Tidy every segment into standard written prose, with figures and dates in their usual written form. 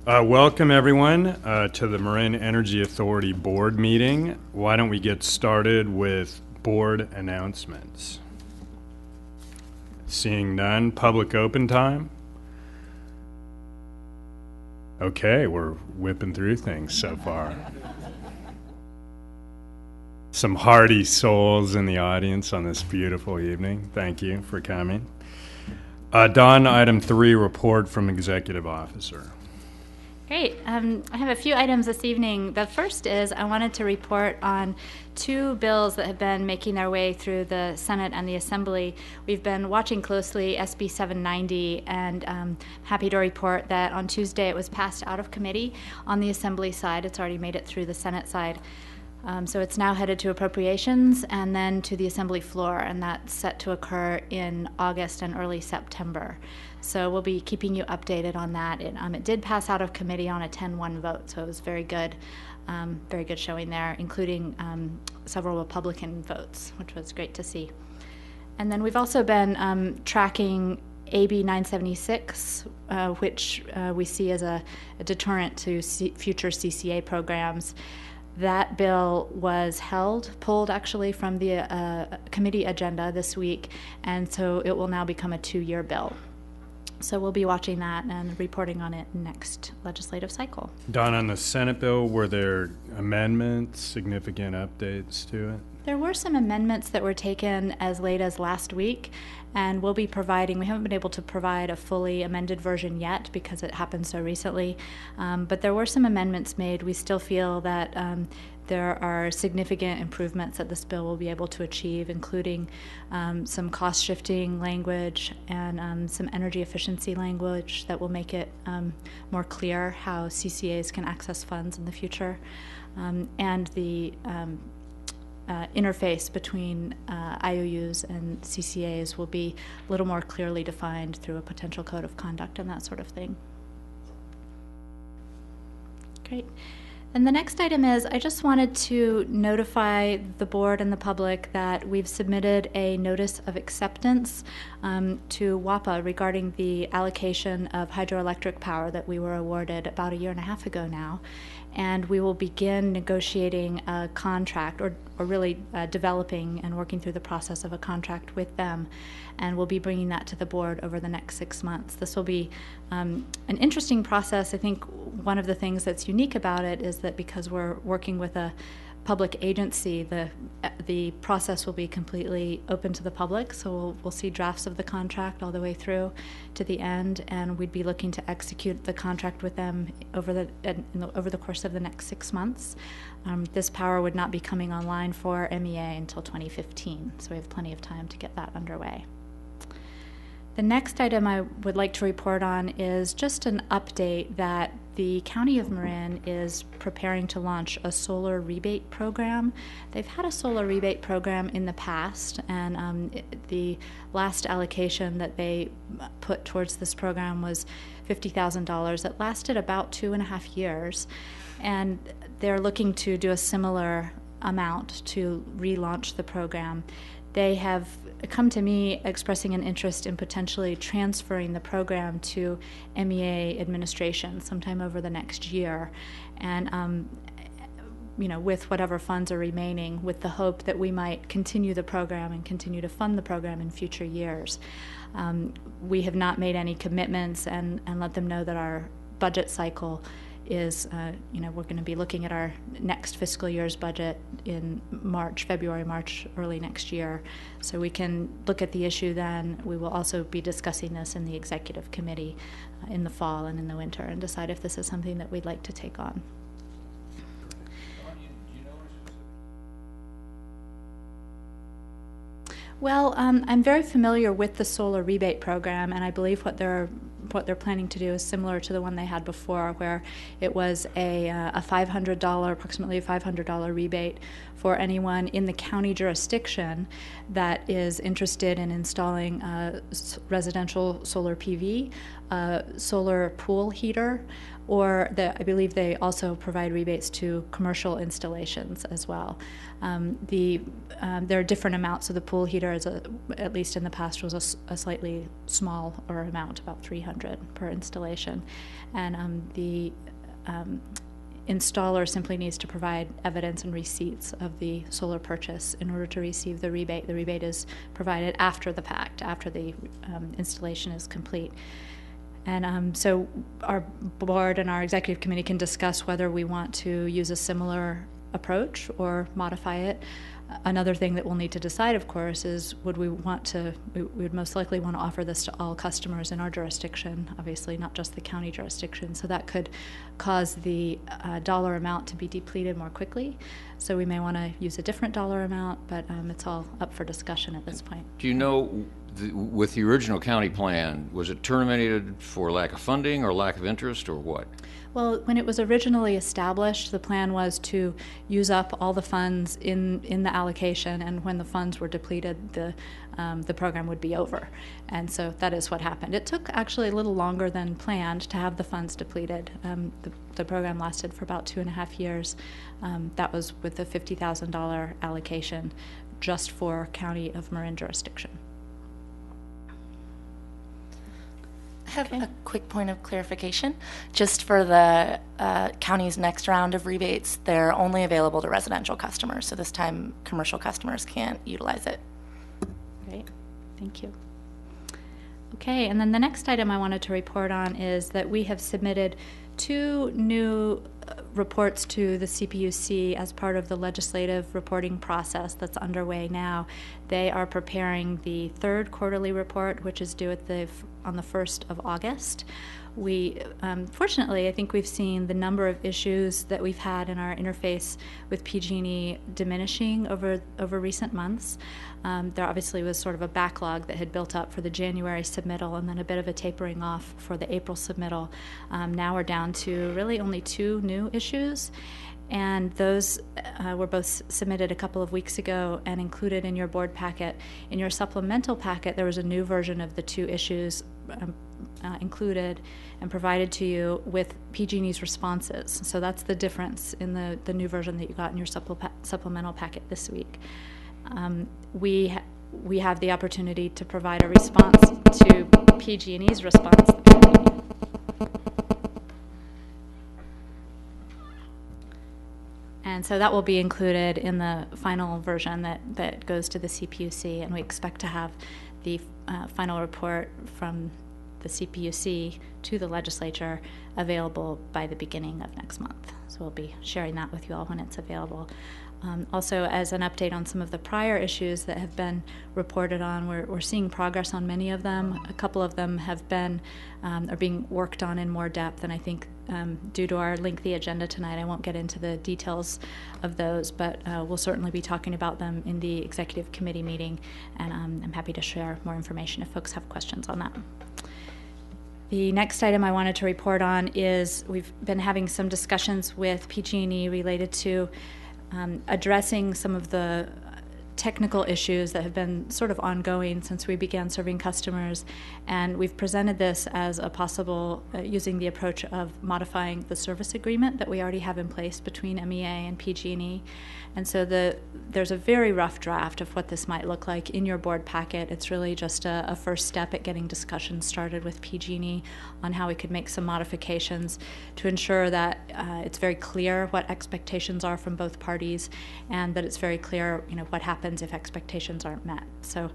Welcome, everyone, to the Marin Energy Authority board meeting. Why don't we get started with board announcements? Seeing none, public open time. Okay, we're whipping through things so far. Some hearty souls in the audience on this beautiful evening. Thank you for coming. Dawn, item 3, report from executive officer. Great. I have a few items this evening. The first is I wanted to report on 2 bills that have been making their way through the Senate and the Assembly. We've been watching closely SB 790, and happy to report that on Tuesday it was passed out of committee on the Assembly side. It's already made it through the Senate side. So it's now headed to appropriations and then to the Assembly floor, and that's set to occur in August and early September. So we'll be keeping you updated on that. It did pass out of committee on a 10-1 vote, so it was very good showing there, including several Republican votes, which was great to see. And then we've also been tracking AB 976, which we see as a deterrent to future CCA programs. That bill was pulled actually from the committee agenda this week, and so it will now become a 2-year bill. So we'll be watching that and reporting on it next legislative cycle. Don, on the Senate bill, were there amendments, significant updates to it? There were some amendments that were taken as late as last week, and we haven't been able to provide a fully amended version yet because it happened so recently, but there were some amendments made. We still feel that there are significant improvements that this bill will be able to achieve, including some cost-shifting language and some energy efficiency language that will make it more clear how CCAs can access funds in the future, and the interface between IOUs and CCAs will be a little more clearly defined through a potential code of conduct and that sort of thing. Great. And the next item is I just wanted to notify the board and the public that we've submitted a notice of acceptance to WAPA regarding the allocation of hydroelectric power that we were awarded about 1.5 years ago now. And we will begin negotiating a contract, or really developing and working through the process of a contract with them. And we'll be bringing that to the board over the next 6 months. This will be an interesting process. I think one of the things that's unique about it is that because we're working with a public agency, the process will be completely open to the public, so we'll see drafts of the contract all the way through to the end, and we'd be looking to execute the contract with them over the course of the next 6 months. This power would not be coming online for MEA until 2015, so we have plenty of time to get that underway. The next item I would like to report on is just an update that the County of Marin is preparing to launch a solar rebate program. They've had a solar rebate program in the past, and the last allocation that they put towards this program was $50,000. It lasted about 2.5 years, and they're looking to do a similar amount to relaunch the program. They have come to me expressing an interest in potentially transferring the program to MEA administration sometime over the next year, and with whatever funds are remaining, with the hope that we might continue the program and continue to fund the program in future years. We have not made any commitments and let them know that our budget cycle is, we're going to be looking at our next fiscal year's budget in February, March, early next year. So we can look at the issue then. We will also be discussing this in the executive committee in the fall and in the winter and decide if this is something that we'd like to take on. Well, I'm very familiar with the solar rebate program, and I believe what they're planning to do is similar to the one they had before, where it was a approximately $500 rebate for anyone in the county jurisdiction that is interested in installing residential solar PV a solar pool heater, or I believe they also provide rebates to commercial installations as well. There are different amounts. So the pool heater is at least in the past was a slightly smaller amount, about $300 per installation, and the installer simply needs to provide evidence and receipts of the solar purchase in order to receive the rebate. The rebate is provided after the fact, after the installation is complete. And so our board and our executive committee can discuss whether we want to use a similar approach or modify it. Another thing that we'll need to decide, of course, is we would most likely want to offer this to all customers in our jurisdiction, obviously not just the county jurisdiction. So that could cause the dollar amount to be depleted more quickly. So we may want to use a different dollar amount, but it's all up for discussion at this point. Do you know, with the original county plan, was it terminated for lack of funding or lack of interest or what? Well, when it was originally established, the plan was to use up all the funds in the allocation, and when the funds were depleted, the program would be over. And so that is what happened. It took actually a little longer than planned to have the funds depleted. The program lasted for about 2.5 years. That was with a $50,000 allocation just for County of Marin jurisdiction. I have a quick point of clarification. Just for the county's next round of rebates, they're only available to residential customers. So this time, commercial customers can't utilize it. Great, thank you. Okay, and then the next item I wanted to report on is that we have submitted 2 new reports to the CPUC as part of the legislative reporting process that's underway now. They are preparing the 3rd quarterly report, which is due on the 1st of August. We, fortunately, I think we've seen the number of issues that we've had in our interface with PG&E diminishing over recent months. There obviously was sort of a backlog that had built up for the January submittal and then a bit of a tapering off for the April submittal. Now we're down to really only 2 new issues. And those were both submitted a couple of weeks ago and included in your board packet. In your supplemental packet, there was a new version of the 2 issues included and provided to you with PG&E's responses. So that's the difference in the new version that you got in your supplemental packet this week. We have the opportunity to provide a response to PG&E's response. And so that will be included in the final version that goes to the CPUC, and we expect to have the final report from the CPUC to the legislature available by the beginning of next month. So we'll be sharing that with you all when it's available. Also, as an update on some of the prior issues that have been reported on, we're seeing progress on many of them. A couple of them have been are being worked on in more depth, and I think due to our lengthy agenda tonight, I won't get into the details of those, but we'll certainly be talking about them in the executive committee meeting, and I'm happy to share more information if folks have questions on that. The next item I wanted to report on is we've been having some discussions with PG&E related to addressing some of the technical issues that have been sort of ongoing since we began serving customers, and we've presented this as a possible using the approach of modifying the service agreement that we already have in place between MEA and PG&E. And so there's a very rough draft of what this might look like in your board packet. It's really just a first step at getting discussions started with PG&E on how we could make some modifications to ensure that it's very clear what expectations are from both parties, and that it's very clear, what happens if expectations aren't met. So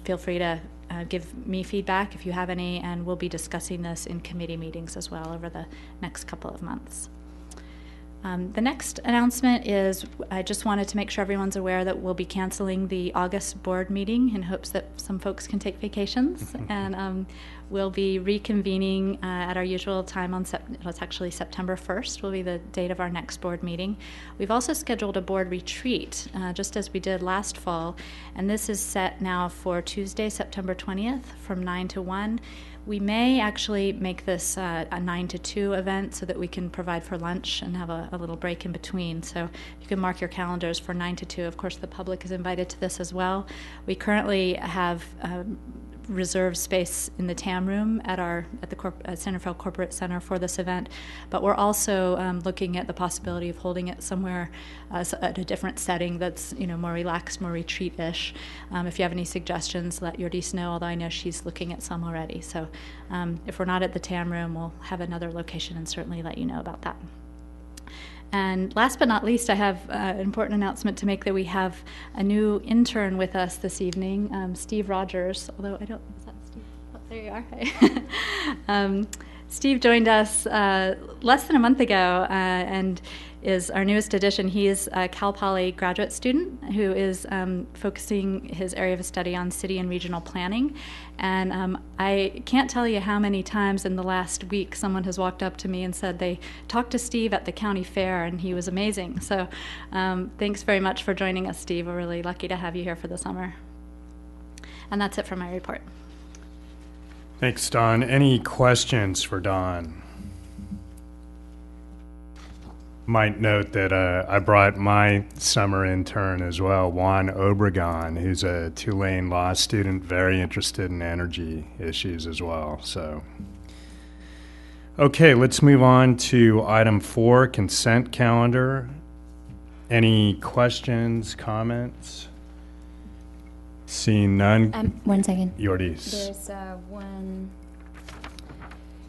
feel free to give me feedback if you have any, and we'll be discussing this in committee meetings as well over the next couple of months. The next announcement is I just wanted to make sure everyone's aware that we'll be canceling the August board meeting in hopes that some folks can take vacations, and we'll be reconvening at our usual time on it's actually September 1st will be the date of our next board meeting. We've also scheduled a board retreat just as we did last fall, and this is set now for Tuesday, September 20th from 9 to 1. We may actually make this a 9 to 2 event so that we can provide for lunch and have a little break in between. So you can mark your calendars for 9 to 2. Of course, the public is invited to this as well. We currently have reserved space in the TAM room at the Centerville Corporate Center for this event, but we're also looking at the possibility of holding it somewhere at a different setting that's more relaxed, more retreat-ish. If you have any suggestions, let Yordis know, although I know she's looking at some already. So if we're not at the TAM room, we'll have another location and certainly let you know about that. And last but not least, I have an important announcement to make that we have a new intern with us this evening, Steve Rogers, although is that Steve? Oh, there you are. Steve joined us less than a month ago and is our newest addition. He is a Cal Poly graduate student who is focusing his area of study on city and regional planning. And I can't tell you how many times in the last week someone has walked up to me and said they talked to Steve at the county fair and he was amazing. So thanks very much for joining us, Steve. We're really lucky to have you here for the summer. And that's it for my report. Thanks, Dawn. Any questions for Dawn? Might note that I brought my summer intern as well, Juan Obregon, who's a Tulane law student, very interested in energy issues as well. So, okay, let's move on to item 4, consent calendar. Any questions, comments? Seeing none. 1 second. Yordis. There's one.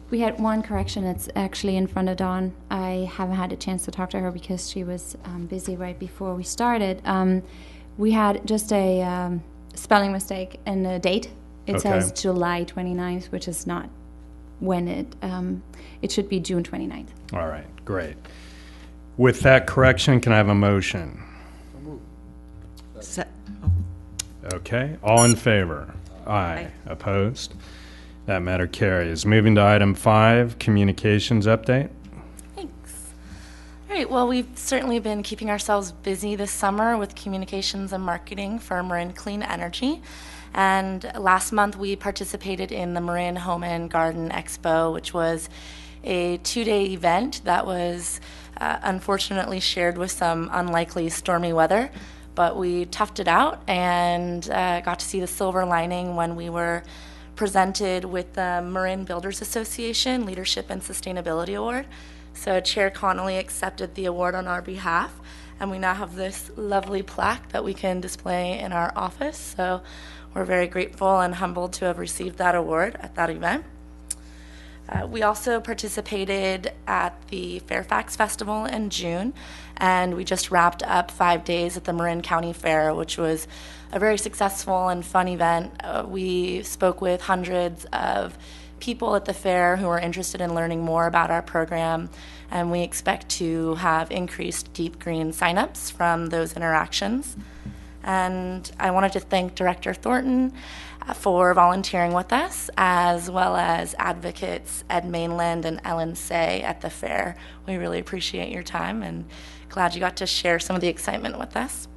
We had one correction. It's actually in front of Dawn. I haven't had a chance to talk to her because she was busy right before we started. We had just a spelling mistake in the date. It says July 29th, which is not when it should be June 29th. All right, great. With that correction, can I have a motion? Okay, all in favor? Aye. Opposed? That matter carries. Moving to item 5, communications update. Thanks. All right, well, we've certainly been keeping ourselves busy this summer with communications and marketing for Marin Clean Energy. And last month we participated in the Marin Home and Garden Expo, which was a 2-day event that was unfortunately shared with some unlikely stormy weather. But we toughed it out and got to see the silver lining when we were presented with the Marin Builders Association Leadership and Sustainability Award. So Chair Connolly accepted the award on our behalf, and we now have this lovely plaque that we can display in our office. So we're very grateful and humbled to have received that award at that event. We also participated at the Fairfax Festival in June, and we just wrapped up 5 days at the Marin County Fair, which was a very successful and fun event. We spoke with hundreds of people at the fair who are interested in learning more about our program, and we expect to have increased Deep Green signups from those interactions. And I wanted to thank Director Thornton for volunteering with us, as well as advocates Ed Mainland and Ellen Say at the fair. We really appreciate your time and glad you got to share some of the excitement with us.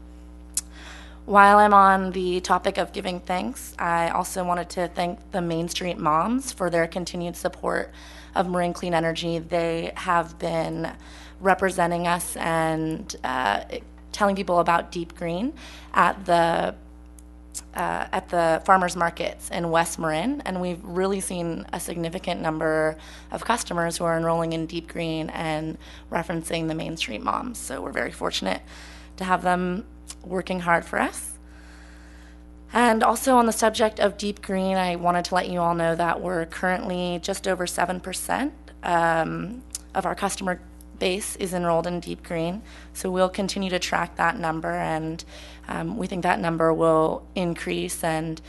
While I'm on the topic of giving thanks, I also wanted to thank the Main Street Moms for their continued support of Marin Clean Energy. They have been representing us and telling people about Deep Green at the farmers markets in West Marin, and we've really seen a significant number of customers who are enrolling in Deep Green and referencing the Main Street Moms. So we're very fortunate to have them working hard for us. And also on the subject of Deep Green, I wanted to let you all know that we're currently just over 7% of our customer base is enrolled in Deep Green. So we'll continue to track that number, and we think that number will increase and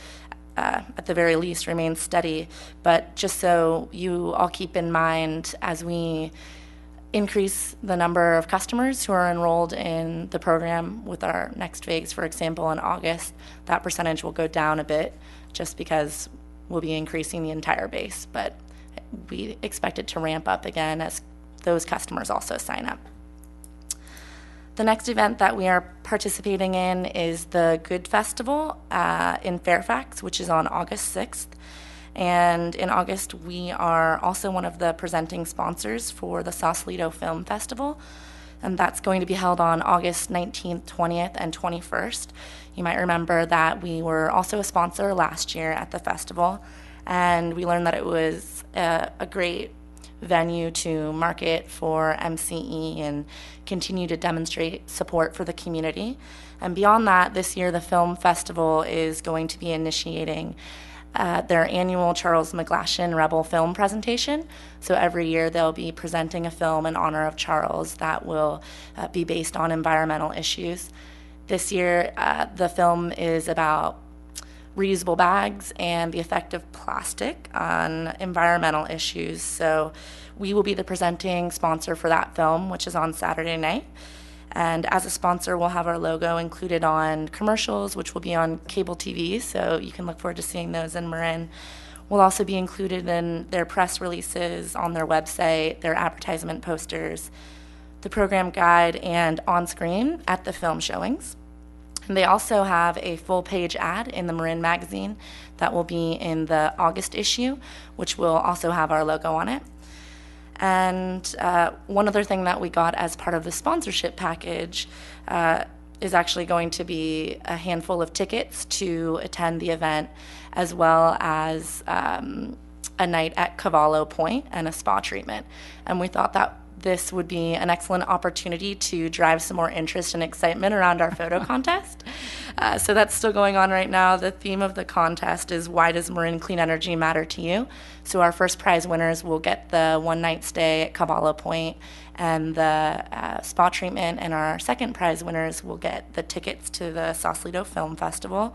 at the very least remain steady. But just so you all keep in mind, as we increase the number of customers who are enrolled in the program with our next phase, for example, in August, that percentage will go down a bit just because we'll be increasing the entire base. But we expect it to ramp up again as those customers also sign up. The next event that we are participating in is the Good Festival in Fairfax, which is on August 6th. And in August, we are also one of the presenting sponsors for the Sausalito Film Festival. And that's going to be held on August 19th, 20th, and 21st. You might remember that we were also a sponsor last year at the festival, and we learned that it was a great venue to market for MCE and continue to demonstrate support for the community. And beyond that, this year the film festival is going to be initiating their annual Charles McGlashan Rebel Film presentation. So every year they'll be presenting a film in honor of Charles that will be based on environmental issues. This year the film is about reusable bags and the effect of plastic on environmental issues. So we will be the presenting sponsor for that film, which is on Saturday night. And as a sponsor, we'll have our logo included on commercials, which will be on cable TV, so you can look forward to seeing those in Marin. We'll also be included in their press releases on their website, their advertisement posters, the program guide, and on screen at the film showings. And they also have a full-page ad in the Marin magazine that will be in the August issue, which will also have our logo on it. And one other thing that we got as part of the sponsorship package is actually going to be a handful of tickets to attend the event, as well as a night at Cavallo Point and a spa treatment. And we thought that this would be an excellent opportunity to drive some more interest and excitement around our photo contest. So that's still going on right now. The theme of the contest is, why does Marin clean energy matter to you? So our first prize winners will get the one-night stay at Cavallo Point and the spa treatment, and our second prize winners will get the tickets to the Sausalito Film Festival.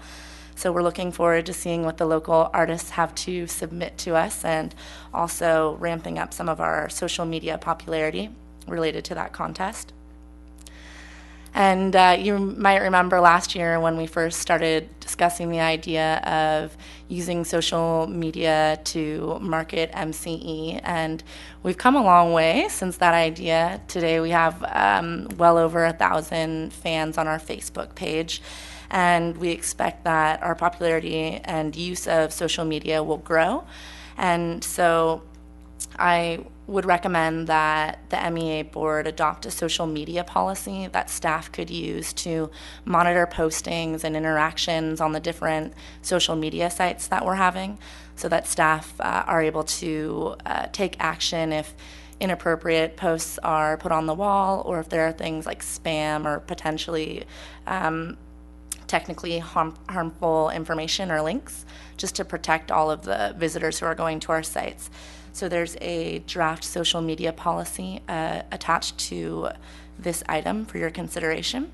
So we're looking forward to seeing what the local artists have to submit to us, and also ramping up some of our social media popularity related to that contest. And you might remember last year when we first started discussing the idea of using social media to market MCE, and we've come a long way since that idea. Today we have well over 1,000 fans on our Facebook page, and we expect that our popularity and use of social media will grow. And so I would recommend that the MEA board adopt a social media policy that staff could use to monitor postings and interactions on the different social media sites that we're having, so that staff are able to take action if inappropriate posts are put on the wall, or if there are things like spam or potentially technically harmful information or links, just to protect all of the visitors who are going to our sites. So there's a draft social media policy attached to this item for your consideration.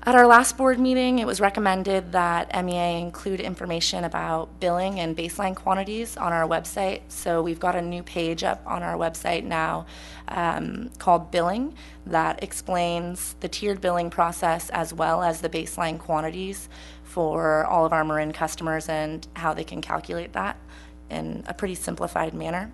At our last board meeting, it was recommended that MEA include information about billing and baseline quantities on our website. So we've got a new page up on our website now called Billing that explains the tiered billing process as well as the baseline quantities for all of our Marin customers and how they can calculate that in a pretty simplified manner.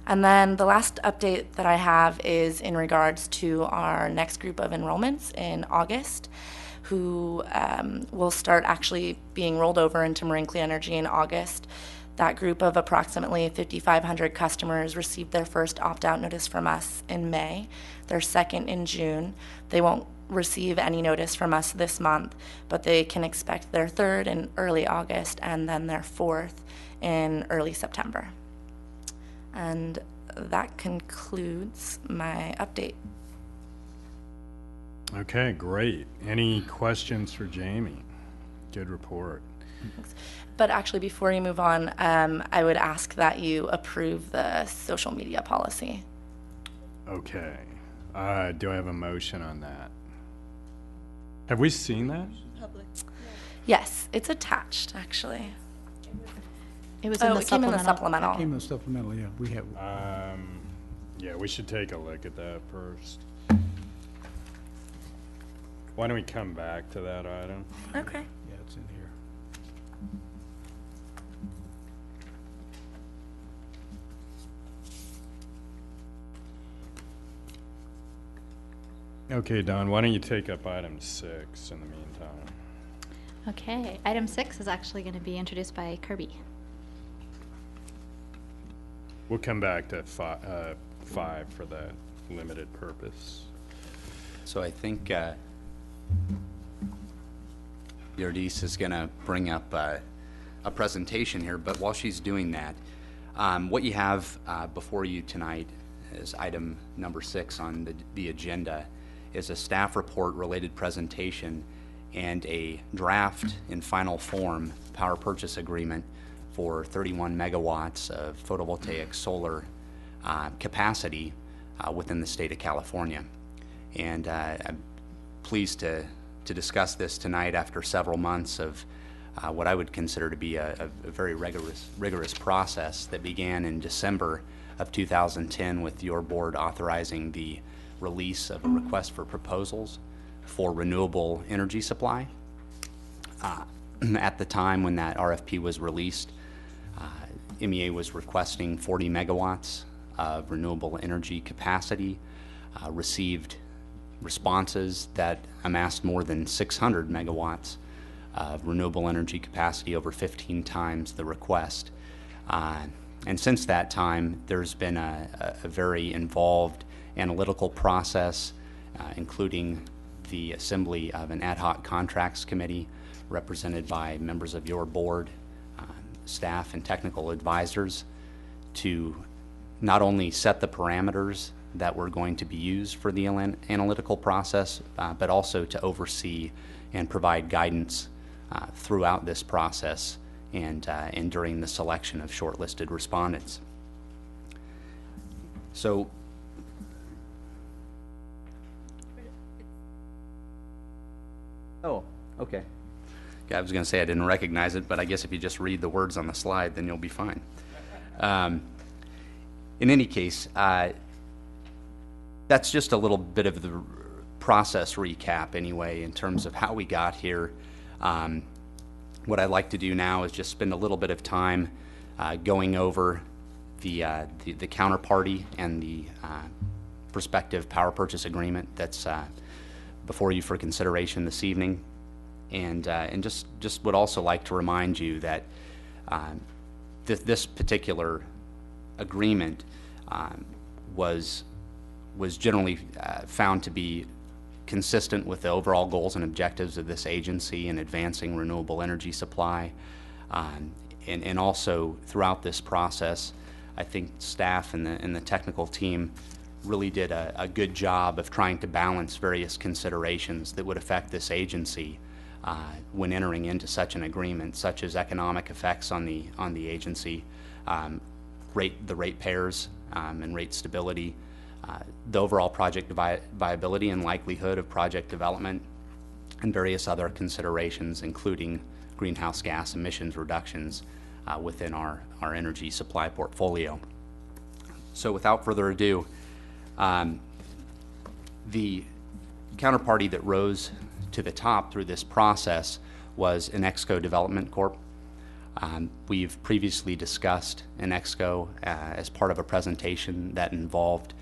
And then the last update that I have is in regards to our next group of enrollments in August, who will start actually being rolled over into Marin Clean Energy in August. That group of approximately 5,500 customers received their first opt-out notice from us in May, their second in June. They won't receive any notice from us this month, but they can expect their third in early August, and then their fourth in early September. And that concludes my update. Okay, great. Any questions for Jamie? Good report. But actually, before you move on, I would ask that you approve the social media policy. Okay. Do I have a motion on that? Have we seen that? Yes, it's attached, actually. It was in the it came in the supplemental. supplemental. Came in the supplemental, yeah, we have. Yeah, we should take a look at that first. Why don't we come back to that item? Okay. Yeah, it's in here. Okay, Don, why don't you take up item 6 in the meantime? Okay, item 6 is actually going to be introduced by Kirby. We'll come back to 5 for that limited purpose. So I think Yardis is going to bring up a presentation here, but while she's doing that, what you have before you tonight is item number 6 on the agenda is a staff report related presentation and a draft in final form power purchase agreement for 31 megawatts of photovoltaic solar capacity within the state of California. And I'm pleased to discuss this tonight after several months of what I would consider to be a very rigorous process that began in December of 2010 with your board authorizing the release of a request for proposals for renewable energy supply. At the time when that RFP was released, MEA was requesting 40 megawatts of renewable energy capacity, received responses that amassed more than 600 megawatts of renewable energy capacity, over 15 times the request. And since that time, there's been a very involved analytical process, including the assembly of an ad hoc contracts committee represented by members of your board, staff, and technical advisors to not only set the parameters that were going to be used for the analytical process, but also to oversee and provide guidance throughout this process and during the selection of shortlisted respondents. So, oh, okay. I was going to say I didn't recognize it, but I guess if you just read the words on the slide, then you'll be fine. In any case, that's just a little bit of the process recap anyway in terms of how we got here. What I'd like to do now is just spend a little bit of time going over the counterparty and the prospective power purchase agreement that's before you for consideration this evening. And just would also like to remind you that this particular agreement was generally found to be consistent with the overall goals and objectives of this agency in advancing renewable energy supply. And also throughout this process, I think staff and the technical team really did a good job of trying to balance various considerations that would affect this agency when entering into such an agreement, such as economic effects on the agency, the ratepayers and rate stability, the overall project viability and likelihood of project development, and various other considerations, including greenhouse gas emissions reductions within our energy supply portfolio. So without further ado, the counterparty that rose to the top through this process was Inexco Development Corp. We've previously discussed Inexco as part of a presentation that involved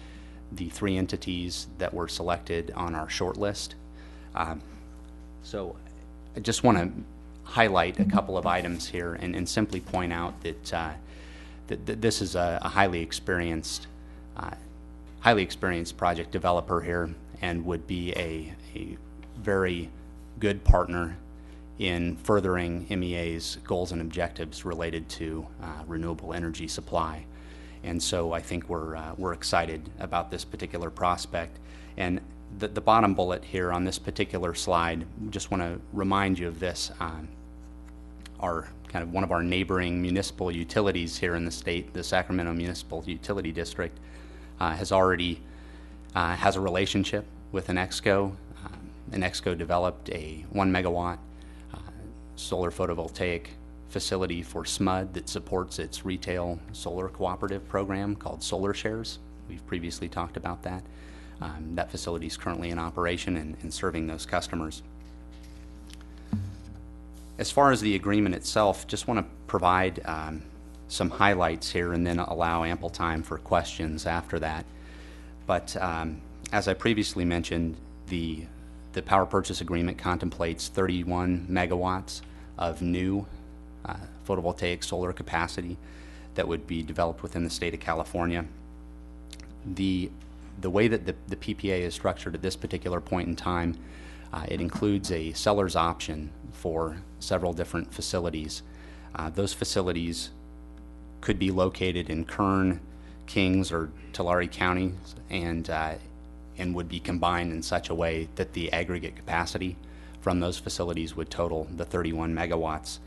the 3 entities that were selected on our short list. So I just want to highlight a couple of items here and simply point out that this is a highly experienced project developer here and would be a very good partner in furthering MEA's goals and objectives related to renewable energy supply. And so I think we're excited about this particular prospect. And the bottom bullet here on this particular slide, just want to remind you of this. Our kind of one of our neighboring municipal utilities here in the state, the Sacramento Municipal Utility District, has already has a relationship with Inexco. Inexco developed a 1 megawatt solar photovoltaic facility for SMUD that supports its retail solar cooperative program called Solar Shares. We've previously talked about that. That facility is currently in operation and serving those customers. As far as the agreement itself, just want to provide some highlights here and then allow ample time for questions after that. But as I previously mentioned, the power purchase agreement contemplates 31 megawatts of new photovoltaic solar capacity that would be developed within the state of California. The way that the PPA is structured at this particular point in time, it includes a seller's option for several different facilities. Those facilities could be located in Kern, Kings, or Tulare counties, and would be combined in such a way that the aggregate capacity from those facilities would total the 31 megawatts.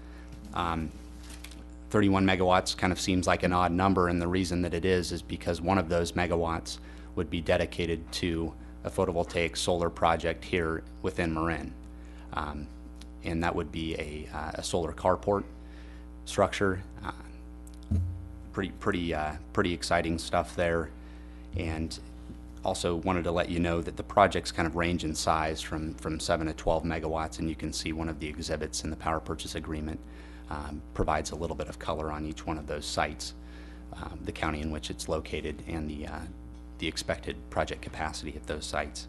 31 megawatts kind of seems like an odd number, and the reason that it is because one of those megawatts would be dedicated to a photovoltaic solar project here within Marin. And that would be a solar carport structure. Pretty exciting stuff there. And also wanted to let you know that the projects kind of range in size from 7 to 12 megawatts, and you can see one of the exhibits in the power purchase agreement provides a little bit of color on each one of those sites, the county in which it's located, and the expected project capacity at those sites.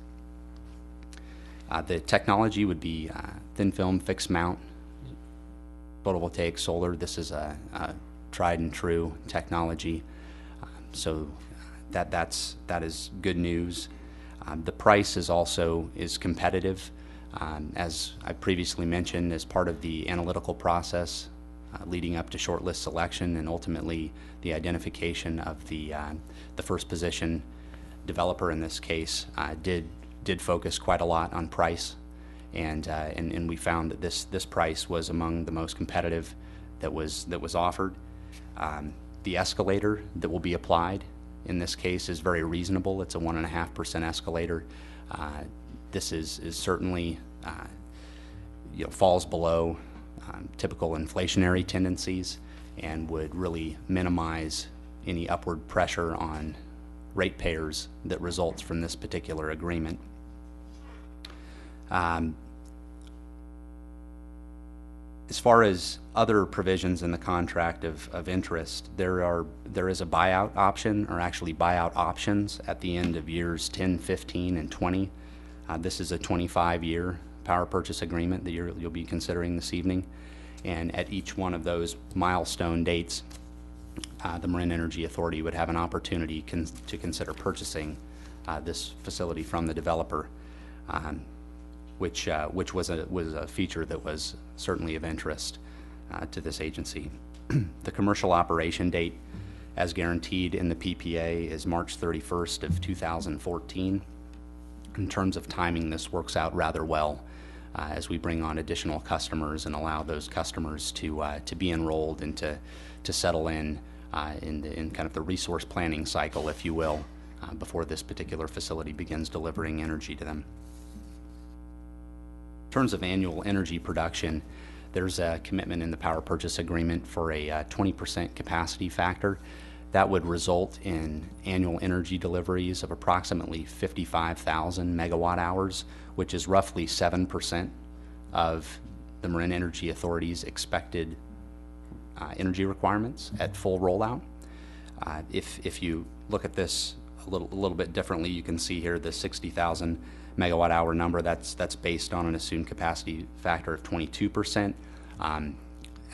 The technology would be thin film fixed mount photovoltaic solar. This is a tried and true technology, so that is good news. The price is competitive. As I previously mentioned, as part of the analytical process leading up to shortlist selection and ultimately the identification of the first position developer in this case, did focus quite a lot on price, and we found that this price was among the most competitive that was offered. The escalator that will be applied in this case is very reasonable. It's a 1.5% escalator. This is certainly falls below typical inflationary tendencies and would really minimize any upward pressure on ratepayers that results from this particular agreement. As far as other provisions in the contract of interest, there is a buyout option, or actually buyout options, at the end of years 10, 15, and 20. This is a 25-year power purchase agreement that you'll be considering this evening. And at each one of those milestone dates, the Marin Energy Authority would have an opportunity to consider purchasing this facility from the developer, which was a feature that was certainly of interest to this agency. The commercial operation date, as guaranteed in the PPA, is March 31st of 2014. In terms of timing, this works out rather well as we bring on additional customers and allow those customers to be enrolled and to settle in kind of the resource planning cycle, if you will, before this particular facility begins delivering energy to them. In terms of annual energy production, there's a commitment in the power purchase agreement for a 20% capacity factor. That would result in annual energy deliveries of approximately 55,000 megawatt hours, which is roughly 7% of the Marin Energy Authority's expected energy requirements at full rollout. If you look at this a little bit differently, you can see here the 60,000 megawatt hour number. That's based on an assumed capacity factor of 22%.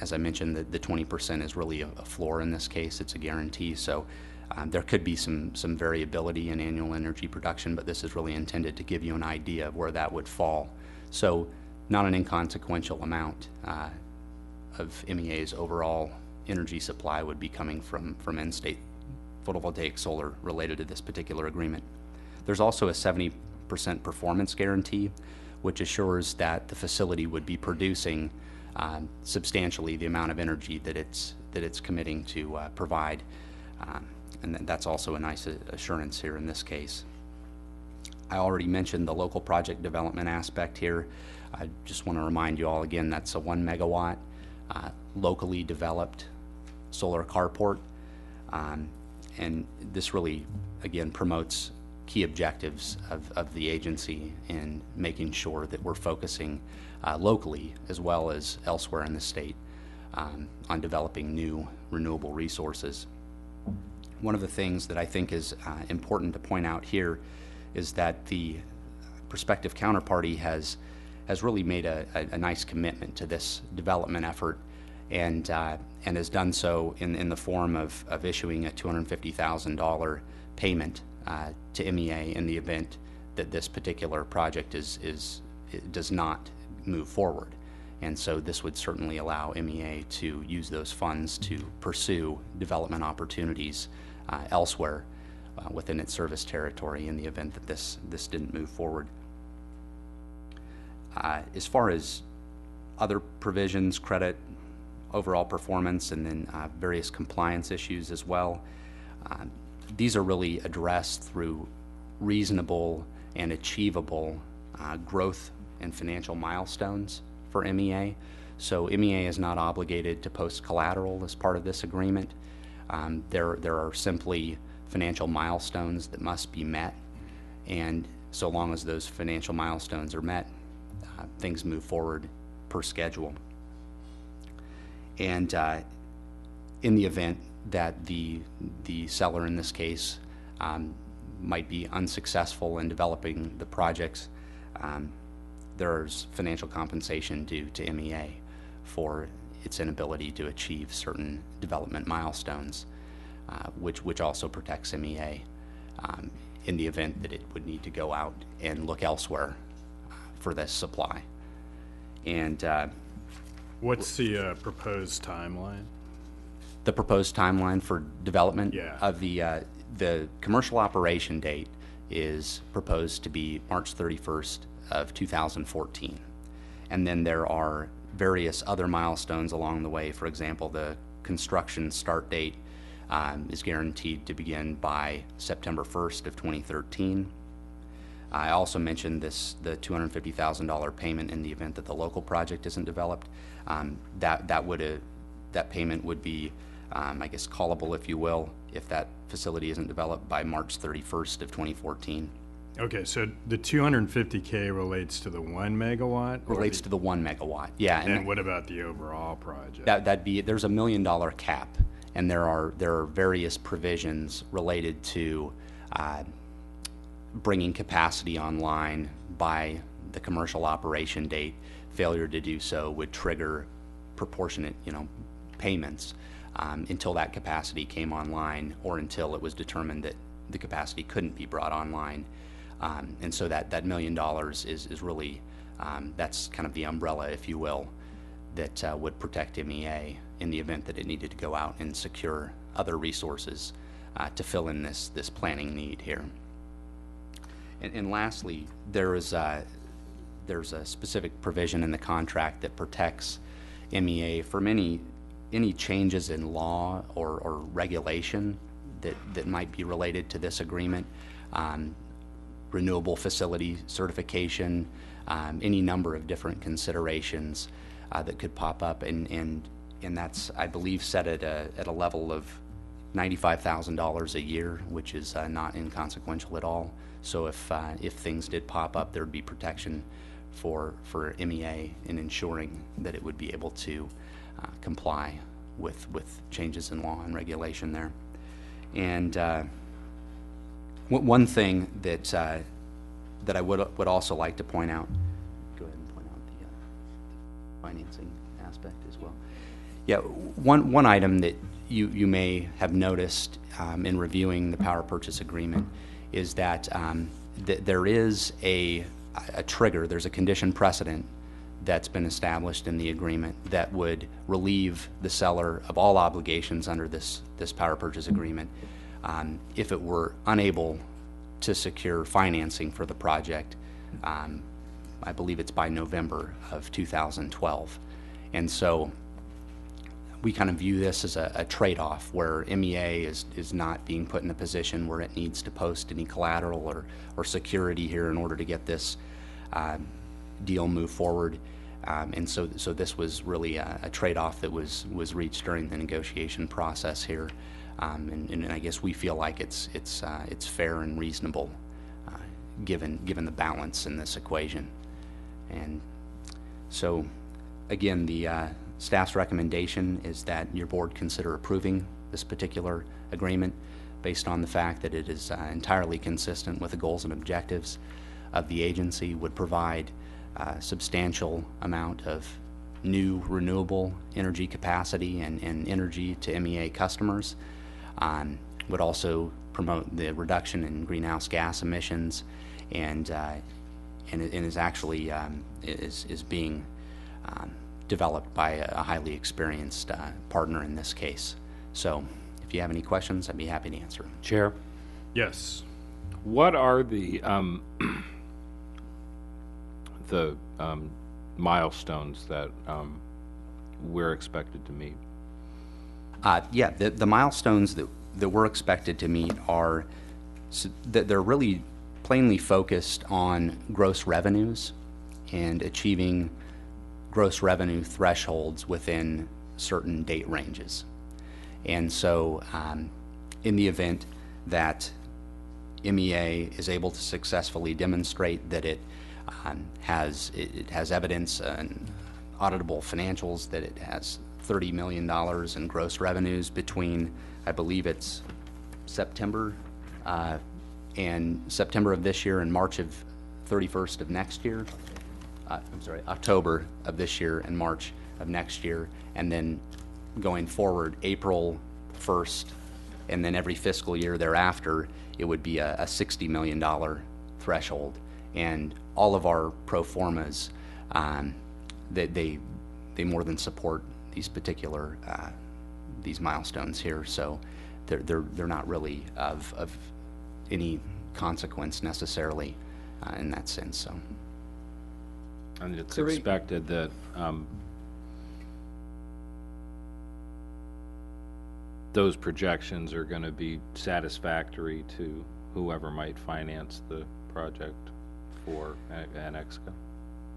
As I mentioned, the 20% is really a floor in this case. It's a guarantee. So there could be some variability in annual energy production, but this is really intended to give you an idea of where that would fall. So not an inconsequential amount of MEA's overall energy supply would be coming from in-state photovoltaic solar related to this particular agreement. There's also a 70% performance guarantee, which assures that the facility would be producing substantially the amount of energy that it's committing to provide, and that's also a nice assurance here in this case. I already mentioned the local project development aspect here. I just want to remind you all again, that's a 1 megawatt locally developed solar carport, and this really again promotes key objectives of the agency in making sure that we're focusing locally as well as elsewhere in the state on developing new renewable resources. One of the things that I think is important to point out here is that the prospective counterparty has really made a nice commitment to this development effort, and has done so in the form of issuing a $250,000 payment to MEA in the event that this particular project does not move forward. And so this would certainly allow MEA to use those funds to pursue development opportunities elsewhere within its service territory in the event that this didn't move forward. As far as other provisions, credit, overall performance, and then various compliance issues as well, these are really addressed through reasonable and achievable growth and financial milestones for MEA. So MEA is not obligated to post collateral as part of this agreement. There are simply financial milestones that must be met, and so long as those financial milestones are met, things move forward per schedule. And in the event that the seller in this case might be unsuccessful in developing the projects, there's financial compensation due to MEA for its inability to achieve certain development milestones, which also protects MEA in the event that it would need to go out and look elsewhere for this supply. And What's the proposed timeline? the proposed timeline for development Yeah. of the commercial operation date is proposed to be March 31st of 2014. And then there are various other milestones along the way. For example, the construction start date is guaranteed to begin by September 1st of 2013. I also mentioned the $250,000 payment in the event that the local project isn't developed. That payment would be, I guess, callable, if you will, if that facility isn't developed by March 31st of 2014. Okay, so the 250K relates to the 1 megawatt? or Relates to the 1 megawatt. Yeah, And what about the overall project? there's a $1 million cap, and there are various provisions related to bringing capacity online by the commercial operation date. Failure to do so would trigger proportionate, payments until that capacity came online, or until it was determined that the capacity couldn't be brought online. And so that $1 million is really, that's kind of the umbrella, if you will, that would protect MEA in the event that it needed to go out and secure other resources to fill in this planning need here. And lastly, there's a specific provision in the contract that protects MEA from any changes in law or regulation that might be related to this agreement. Renewable facility certification, any number of different considerations that could pop up, and that's, I believe, set at a level of $95,000 a year, which is not inconsequential at all. So if things did pop up, there would be protection for MEA in ensuring that it would be able to comply with changes in law and regulation there. And one thing that I would also like to point out, go ahead and point out the financing aspect as well. Yeah, one item that you may have noticed in reviewing the power purchase agreement is that there is a trigger, there's a condition precedent that's been established in the agreement that would relieve the seller of all obligations under this power purchase agreement if it were unable to secure financing for the project. I believe it's by November of 2012. And so we kind of view this as a trade-off where MEA is not being put in a position where it needs to post any collateral or security here in order to get this deal move forward. And so this was really a trade-off that was reached during the negotiation process here. And I guess we feel like it's fair and reasonable given the balance in this equation. And so again, the staff's recommendation is that your board consider approving this particular agreement based on the fact that it is entirely consistent with the goals and objectives of the agency, would provide a substantial amount of new renewable energy capacity and energy to MEA customers, would also promote the reduction in greenhouse gas emissions, and is actually is being developed by a highly experienced partner in this case. So if you have any questions, I'd be happy to answer them. Chair, Yes. what are the milestones that we're expected to meet? Yeah, the milestones that we're expected to meet are, that they're really plainly focused on gross revenues and achieving gross revenue thresholds within certain date ranges. And so in the event that MEA is able to successfully demonstrate that it has evidence and auditable financials that it has $30 million in gross revenues between, I believe it's September of this year and March of 31st of next year. I'm sorry, October of this year and March of next year, and then going forward, April 1st, and then every fiscal year thereafter, it would be a $60 million threshold. And all of our pro formas, they more than support these particular these milestones here. So they're not really of any consequence necessarily in that sense. So. And it's Kirby? expected that those projections are going to be satisfactory to whoever might finance the project for Annexco.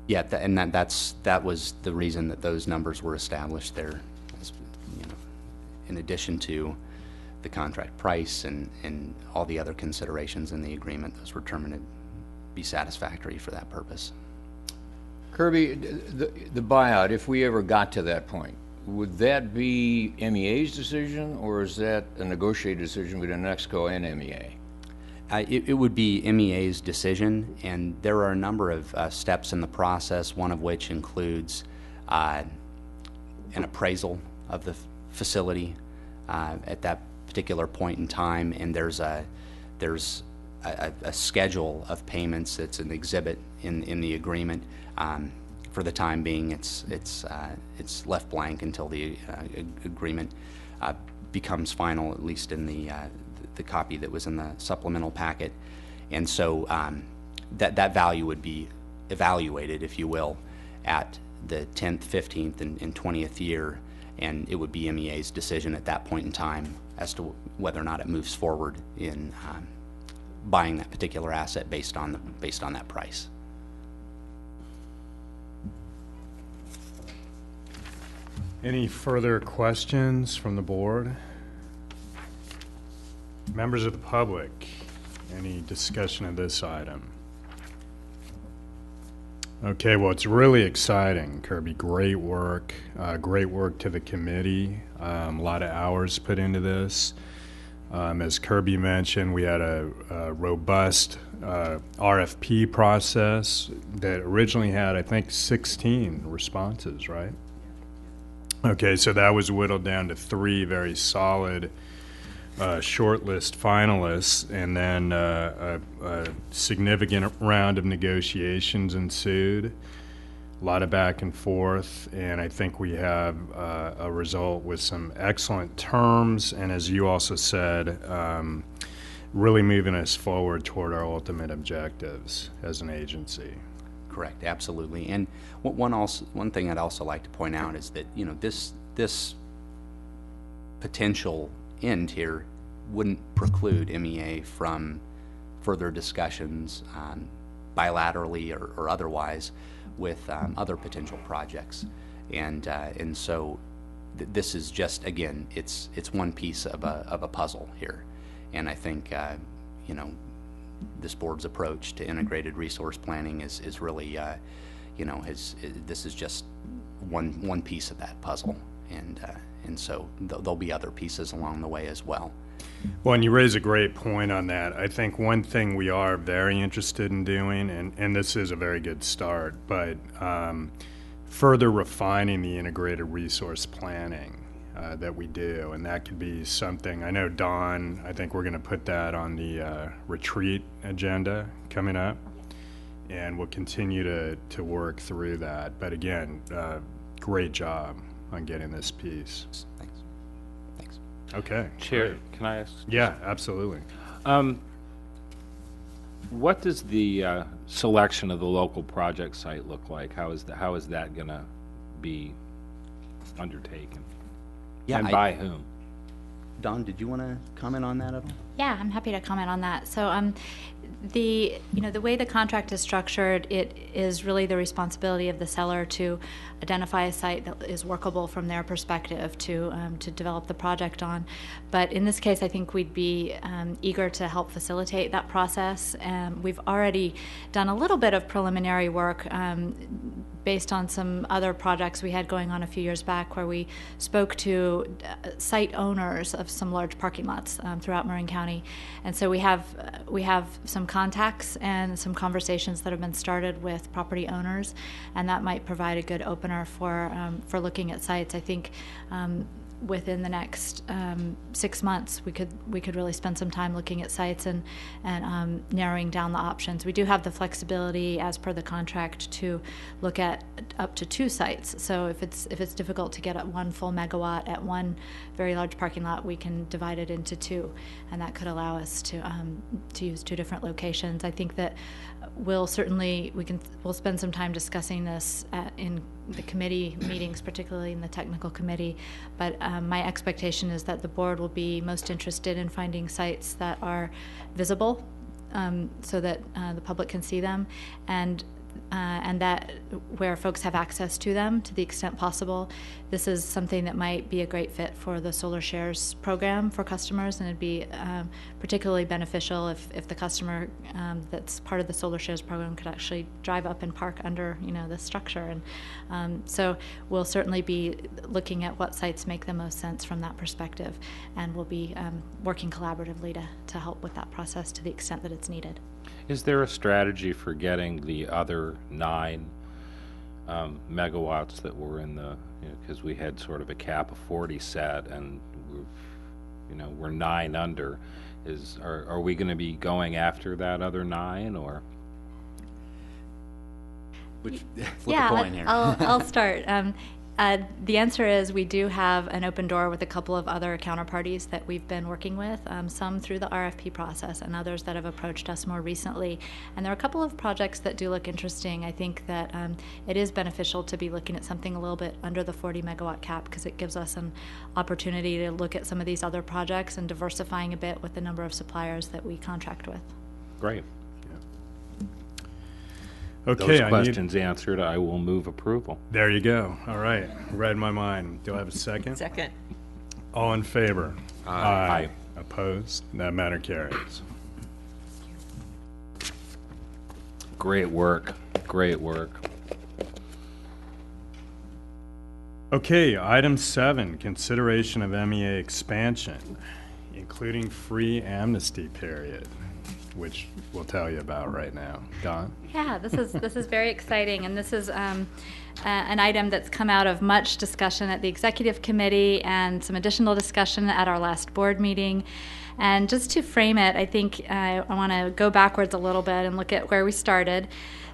Yeah, that was the reason that those numbers were established there, as, in addition to the contract price and all the other considerations in the agreement. Those were determined to be satisfactory for that purpose. Kirby, the buyout, if we ever got to that point, would that be MEA's decision, or is that a negotiated decision between Annexco and MEA? It would be MEA's decision, and there are a number of steps in the process, one of which includes an appraisal of the facility at that particular point in time, and there's a schedule of payments that's an exhibit in the agreement. For the time being, it's left blank until the agreement becomes final, at least in the copy that was in the supplemental packet. And so that value would be evaluated, if you will, at the 10th, 15th, and 20th year, and it would be MEA's decision at that point in time as to whether or not it moves forward in buying that particular asset based on that price. Any further questions from the board? Members of the public, any discussion of this item? Okay, well, it's really exciting, Kirby. Great work to the committee. A lot of hours put into this. As Kirby mentioned, we had a robust RFP process that originally had, I think, 16 responses, right? Okay, so that was whittled down to 3 very solid shortlist finalists, and then a significant round of negotiations ensued, a lot of back and forth, and I think we have a result with some excellent terms, and as you also said, really moving us forward toward our ultimate objectives as an agency. Correct, absolutely. And one thing I'd also like to point out is that this potential end here wouldn't preclude MEA from further discussions bilaterally or otherwise with other potential projects, and so this is just, again, it's one piece of a puzzle here, and I think this board's approach to integrated resource planning is really this is just one piece of that puzzle, and so there'll be other pieces along the way as well. Well, and you raise a great point on that. I think one thing we are very interested in doing, and this is a very good start, but further refining the integrated resource planning that we do, and that could be something. I know Dawn, I think we're going to put that on the retreat agenda coming up, and we'll continue to work through that. But again, great job on getting this piece. Thanks. Thanks. Okay. Chair, great. can I ask? Yeah, absolutely. What does the selection of the local project site look like? How is that going to be undertaken? Yeah, And by whom? Don, did you want to comment on that at all? Yeah, I'm happy to comment on that. So, the way the contract is structured, it is really the responsibility of the seller to identify a site that is workable from their perspective to develop the project on. But in this case, I think we'd be eager to help facilitate that process. We've already done a little bit of preliminary work based on some other projects we had going on a few years back, where we spoke to site owners of some large parking lots throughout Marin County, and so we have some contacts and some conversations that have been started with property owners, and that might provide a good opener for looking at sites. I think within the next 6 months, we could really spend some time looking at sites and narrowing down the options. We do have the flexibility, as per the contract, to look at up to 2 sites. So if it's difficult to get at 1 full megawatt at one very large parking lot, we can divide it into 2, and that could allow us to use 2 different locations. I think that we'll spend some time discussing this in the committee meetings, particularly in the technical committee. But my expectation is that the board will be most interested in finding sites that are visible, so that the public can see them, and that where folks have access to them to the extent possible. This is something that might be a great fit for the Solar Shares program for customers, and it'd be particularly beneficial if the customer that's part of the Solar Shares program could actually drive up and park under the structure. And so we'll certainly be looking at what sites make the most sense from that perspective, and we'll be working collaboratively to help with that process to the extent that it's needed. Is there a strategy for getting the other 9 megawatts that were in the, because we had sort of a cap of 40 set, and we're 9 under. Are we going to be going after that other 9, or? Flip Yeah, a coin here. I'll start. The answer is we do have an open door with a couple of other counterparties that we've been working with, some through the RFP process and others that have approached us more recently. And there are a couple of projects that do look interesting. I think that it is beneficial to be looking at something a little bit under the 40 megawatt cap, because it gives us an opportunity to look at some of these other projects and diversifying a bit with the number of suppliers that we contract with. Great. Okay, Those questions answered, I will move approval. There you go. All right. Read my mind. Do I have a second? Second. All in favor? Aye. Opposed? That matter carries. Great work. Great work. Okay, item 7, consideration of MEA expansion, including free amnesty period, which we'll tell you about right now. Don? Yeah, this is very exciting, and this is an item that's come out of much discussion at the executive committee and some additional discussion at our last board meeting. And just to frame it, I think I want to go backwards a little bit and look at where we started.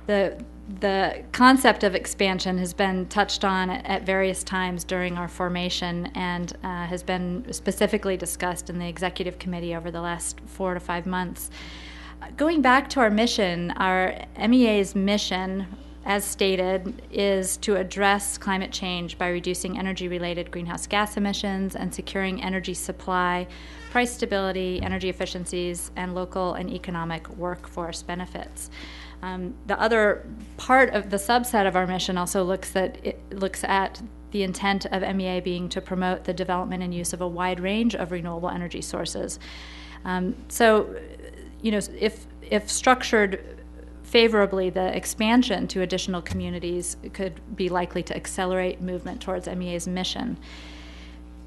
The concept of expansion has been touched on at various times during our formation, and has been specifically discussed in the executive committee over the last 4 to 5 months. Going back to our mission, our MEA's mission, as stated, is to address climate change by reducing energy-related greenhouse gas emissions and securing energy supply, price stability, energy efficiencies, and local and economic workforce benefits. The other part of the subset of our mission also looks at the intent of MEA being to promote the development and use of a wide range of renewable energy sources. If structured favorably, the expansion to additional communities could be likely to accelerate movement towards MEA's mission.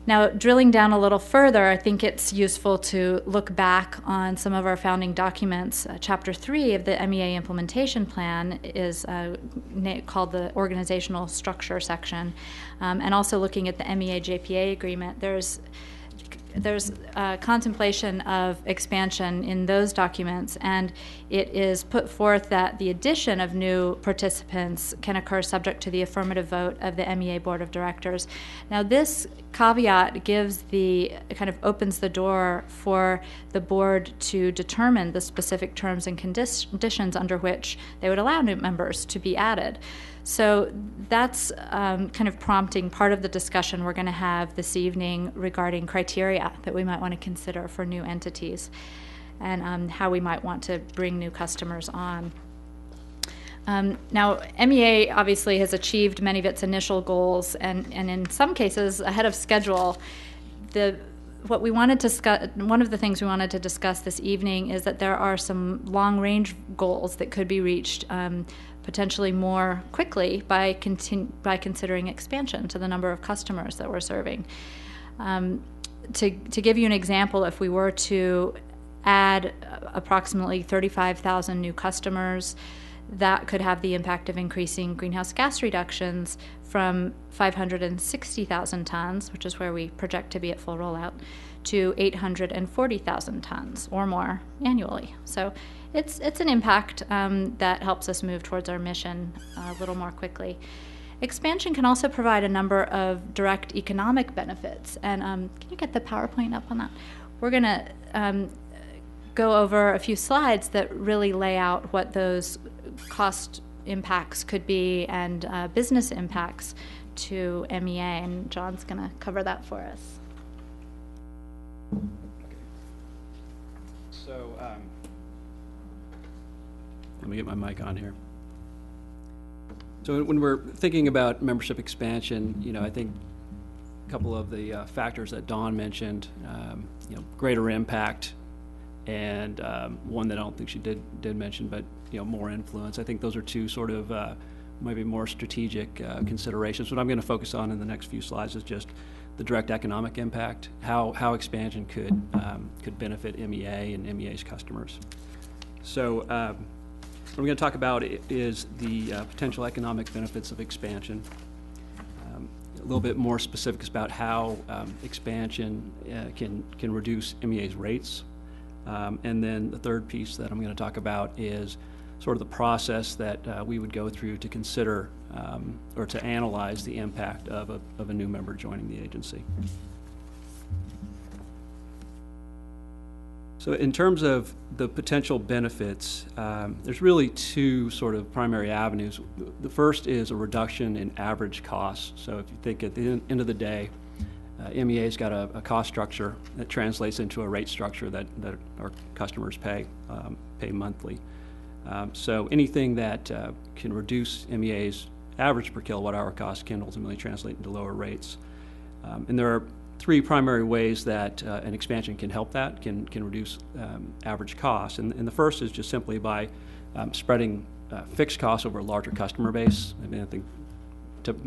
Now, drilling down a little further, I think it's useful to look back on some of our founding documents. Chapter 3 of the MEA implementation plan is called the organizational structure section, and also looking at the MEA JPA agreement. There's there's contemplation of expansion in those documents, and it is put forth that the addition of new participants can occur subject to the affirmative vote of the MEA Board of Directors. Now, this caveat opens the door for the board to determine the specific terms and conditions under which they would allow new members to be added. So that's kind of prompting part of the discussion we're going to have this evening regarding criteria that we might want to consider for new entities and how we might want to bring new customers on. Now, MEA obviously has achieved many of its initial goals, and in some cases ahead of schedule. One of the things we wanted to discuss this evening is that there are some long-range goals that could be reached potentially more quickly by considering expansion to the number of customers that we're serving. To give you an example, if we were to add approximately 35,000 new customers, that could have the impact of increasing greenhouse gas reductions from 560,000 tons, which is where we project to be at full rollout, to 840,000 tons or more annually. So it's an impact that helps us move towards our mission a little more quickly. Expansion can also provide a number of direct economic benefits. And can you get the PowerPoint up on that? We're going to go over a few slides that really lay out what those cost impacts could be and business impacts to MEA, and John's going to cover that for us. So, let me get my mic on here. So when we're thinking about membership expansion, I think a couple of the factors that Dawn mentioned, greater impact, and one that I don't think she did mention, but more influence. I think those are two sort of maybe more strategic considerations. What I'm going to focus on in the next few slides is just the direct economic impact, how expansion could benefit MEA and MEA's customers. So what we're going to talk about is the potential economic benefits of expansion. A little bit more specifics about how expansion can reduce MEA's rates. And then the third piece that I'm going to talk about is sort of the process that we would go through to consider or to analyze the impact of a new member joining the agency. So in terms of the potential benefits, there's really two sort of primary avenues. The first is a reduction in average costs. So if you think at the end of the day, MEA's got a cost structure that translates into a rate structure that our customers pay monthly. So anything that can reduce MEA's average per kilowatt hour cost can ultimately translate into lower rates. And there are three primary ways that an expansion can help that, can reduce average costs. And the first is just simply by spreading fixed costs over a larger customer base. I mean, I think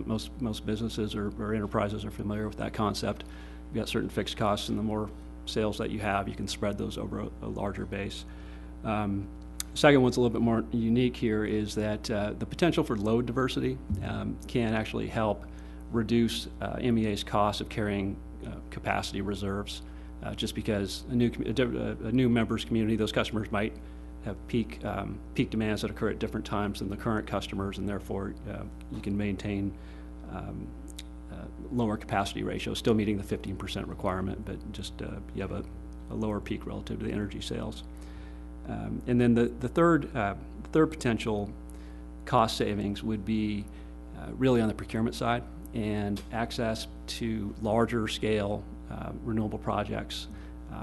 most businesses or enterprises are familiar with that concept. You've got certain fixed costs, and the more sales that you have, you can spread those over a larger base. Second one's a little bit more unique here is that the potential for load diversity can actually help reduce MEA's cost of carrying capacity reserves, just because a new members community, those customers might have peak demands that occur at different times than the current customers, and therefore you can maintain lower capacity ratios, still meeting the 15% requirement, but just you have a lower peak relative to the energy sales. And then the third potential cost savings would be really on the procurement side and access to larger scale renewable projects,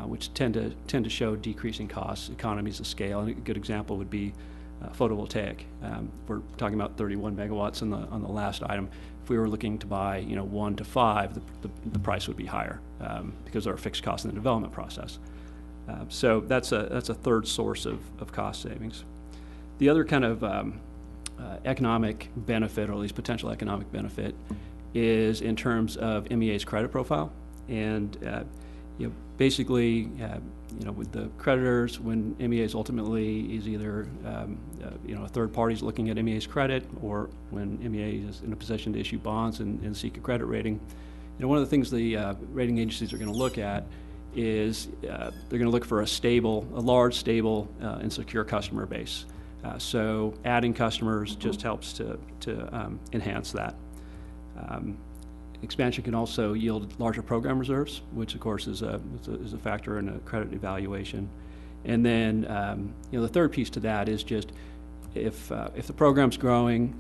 which tend to show decreasing costs, economies of scale. And a good example would be photovoltaic. We're talking about 31 megawatts on the last item. If we were looking to buy 1 to 5, the price would be higher because there are fixed costs in the development process. So that's a third source of cost savings. The other kind of economic benefit, or at least potential economic benefit, is in terms of MEA's credit profile. And basically, with the creditors, when MEA is ultimately is either a third party is looking at MEA's credit, or when MEA is in a position to issue bonds and seek a credit rating, one of the things the rating agencies are going to look at is they're going to look for a large, stable, and secure customer base. So adding customers just helps to enhance that. Expansion can also yield larger program reserves, which of course is a factor in a credit evaluation. And then the third piece to that is just if the program's growing,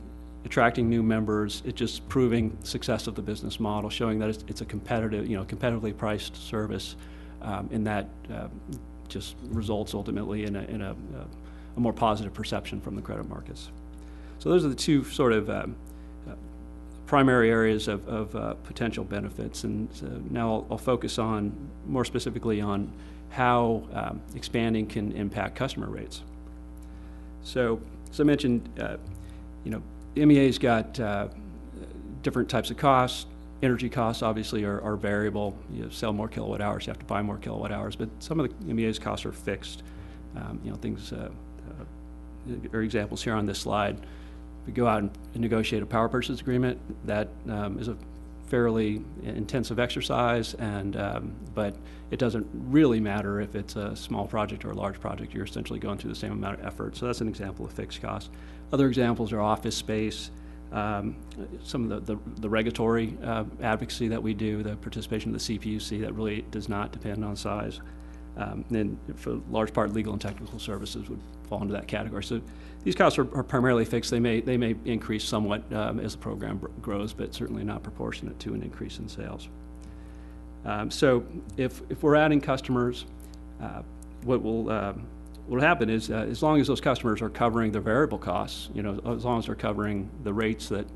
attracting new members, it's just proving success of the business model, showing that it's a competitive, competitively priced service, and that just results ultimately in a more positive perception from the credit markets. So those are the two sort of primary areas of potential benefits. And so now I'll focus on more specifically on how expanding can impact customer rates. So as I mentioned, MEA's got different types of costs. Energy costs obviously are variable. You sell more kilowatt hours, you have to buy more kilowatt hours, but some of the MEA's costs are fixed. Things are examples here on this slide. We go out and negotiate a power purchase agreement. That is a fairly intensive exercise, but it doesn't really matter if it's a small project or a large project. You're essentially going through the same amount of effort. So that's an example of fixed costs. Other examples are office space, some of the regulatory advocacy that we do, the participation of the CPUC, that really does not depend on size. And for large part, legal and technical services would fall into that category. So these costs are primarily fixed. They may increase somewhat as the program grows, but certainly not proportionate to an increase in sales. So if we're adding customers, what will happen is as long as those customers are covering their variable costs, as long as they're covering the rates that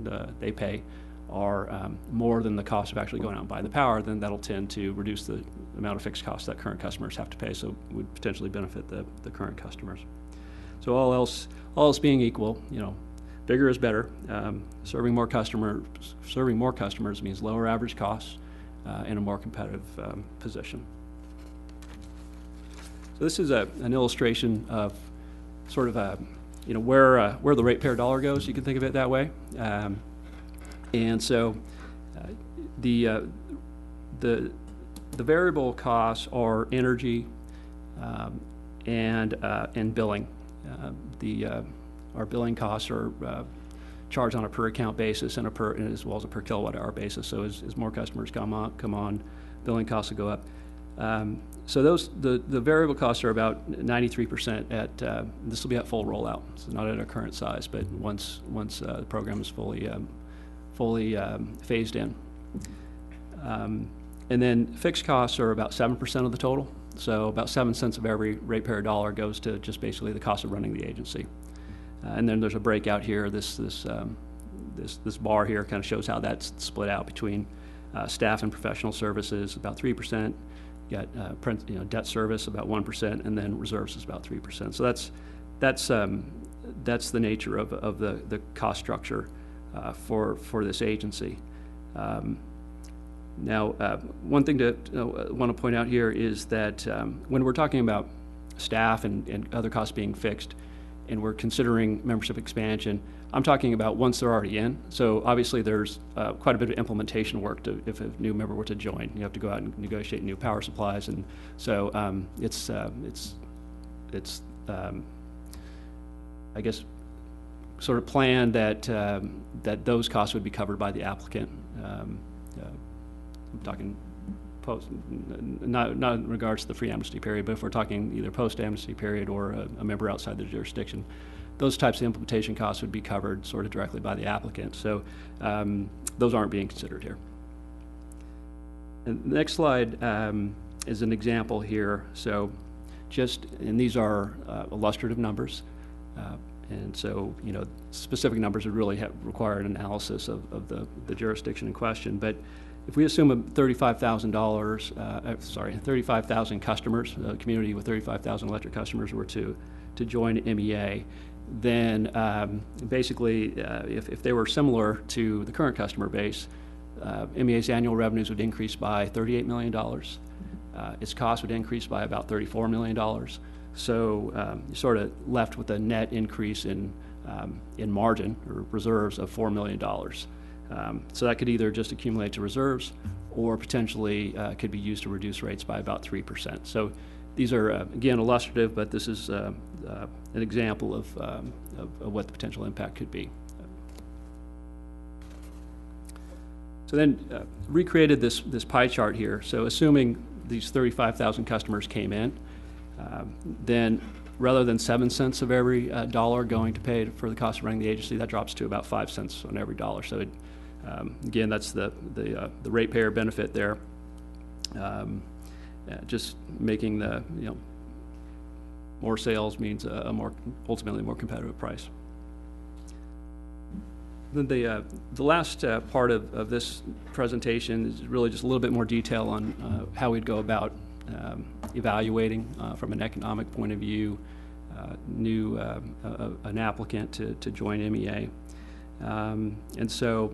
they pay are more than the cost of actually going out and buying the power, then that'll tend to reduce the amount of fixed costs that current customers have to pay, so would potentially benefit the current customers. So all else being equal, bigger is better. Serving more customers means lower average costs and a more competitive position. So this is an illustration of sort of where the ratepayer dollar goes. You can think of it that way. And so the variable costs are energy and billing. Our billing costs are charged on a per account basis and as well as a per kilowatt hour basis. So as more customers come on, billing costs will go up. So the variable costs are about 93% at this will be at full rollout. So not at our current size, but once the program is fully phased in. And then fixed costs are about 7% of the total. So about 7 cents of every ratepayer dollar goes to just basically the cost of running the agency. And then there's a breakout here. This bar here kind of shows how that's split out between staff and professional services, about 3%. You got debt service about 1%, and then reserves is about 3%. So that's the nature of the cost structure for this agency. Now, one thing to want to point out here is that when we're talking about staff and other costs being fixed, and we're considering membership expansion, I'm talking about once they're already in. So obviously there's quite a bit of implementation work if a new member were to join. You have to go out and negotiate new power supplies, and so it's I guess sort of planned that those costs would be covered by the applicant. I'm talking post, not in regards to the free amnesty period, but if we're talking either post amnesty period or a member outside the jurisdiction, those types of implementation costs would be covered sort of directly by the applicant. So those aren't being considered here. And the next slide is an example here. So and these are illustrative numbers. And so, specific numbers would really require an analysis of the jurisdiction in question. But if we assume 35,000 customers, a community with 35,000 electric customers were to join MEA, then basically, if they were similar to the current customer base, MEA's annual revenues would increase by $38 million. Its costs would increase by about $34 million. So you're sort of left with a net increase in margin or reserves of $4 million. So that could either just accumulate to reserves or potentially could be used to reduce rates by about 3%. So these are, again, illustrative, but this is an example of what the potential impact could be. So then recreated this pie chart here. So assuming these 35,000 customers came in, then rather than 7 cents of every dollar going to pay for the cost of running the agency, that drops to about 5 cents on every dollar. So it, again, that's the ratepayer benefit there. Just making the, more sales means ultimately more competitive price. Then the last part of this presentation is really just a little bit more detail on how we'd go about evaluating from an economic point of view an applicant to join MEA. And so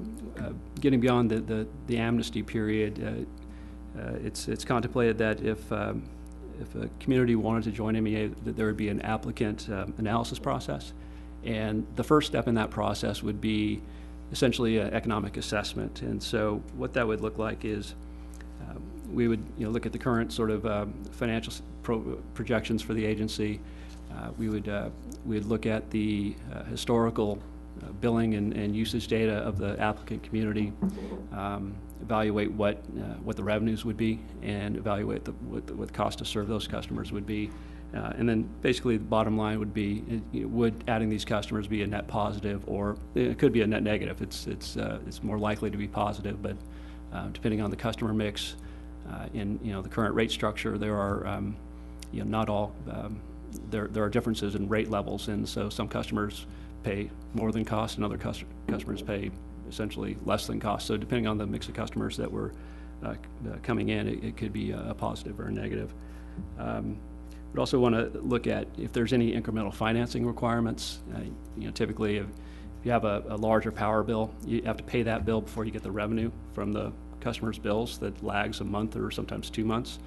getting beyond the amnesty period, it's contemplated that if a community wanted to join MEA, that there would be an applicant analysis process. And the first step in that process would be essentially an economic assessment. And so what that would look like is we would look at the current sort of financial projections for the agency. We'd look at the historical billing and usage data of the applicant community, evaluate what the revenues would be, and evaluate what the cost to serve those customers would be. And then basically the bottom line would be, would adding these customers be a net positive, or it could be a net negative. It's more likely to be positive, but depending on the customer mix, in the current rate structure, there are not all there are differences in rate levels, and so some customers pay more than cost, and other customers pay essentially less than cost. So depending on the mix of customers that were coming in, it could be a positive or a negative. We'd also want to look at if there's any incremental financing requirements. Typically, if you have a larger power bill, you have to pay that bill before you get the revenue from the customer's bills that lags a month or sometimes 2 months.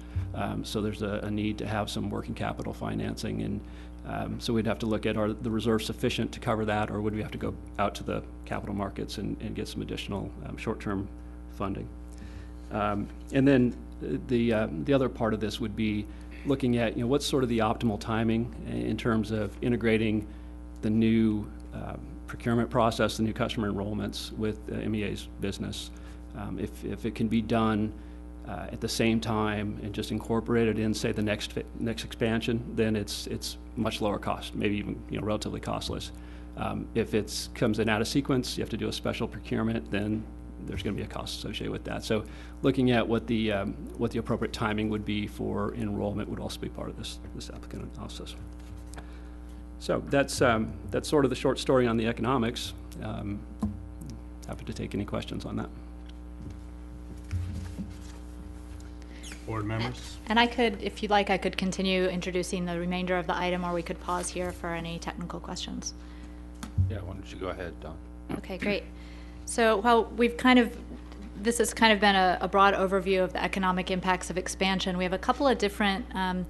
So there's a need to have some working capital financing, and so we'd have to look at, are the reserves sufficient to cover that, or would we have to go out to the capital markets and get some additional short-term funding? And then the other part of this would be looking at what's sort of the optimal timing in terms of integrating the new procurement process, the new customer enrollments with MEA's business. If it can be done at the same time and just incorporated in, say, the next expansion, then it's much lower cost, maybe even relatively costless. If it comes in out of sequence, you have to do a special procurement, then there's going to be a cost associated with that. So looking at what the appropriate timing would be for enrollment would also be part of this applicant analysis. So that's sort of the short story on the economics. Happy to take any questions on that. Board members? And I could, if you'd like, I could continue introducing the remainder of the item, or we could pause here for any technical questions. Yeah, why don't you go ahead, Don? Okay, great. So, well, this has kind of been a broad overview of the economic impacts of expansion. We have a couple of different kind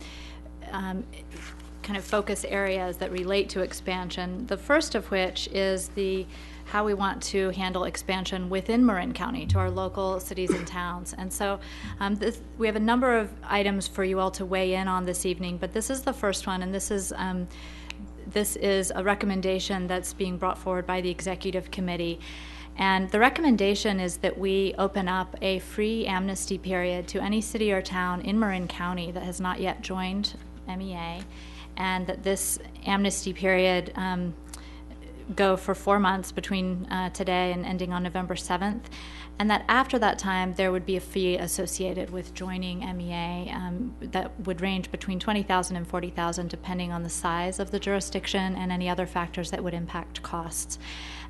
of focus areas that relate to expansion. The first of which is how we want to handle expansion within Marin County to our local cities and towns. And so we have a number of items for you all to weigh in on this evening, but this is the first one, and this is a recommendation that's being brought forward by the Executive Committee. And the recommendation is that we open up a free amnesty period to any city or town in Marin County that has not yet joined MEA, and that this amnesty period go for 4 months between today and ending on November 7th, and that after that time there would be a fee associated with joining MEA that would range between $20,000 and $40,000 depending on the size of the jurisdiction and any other factors that would impact costs.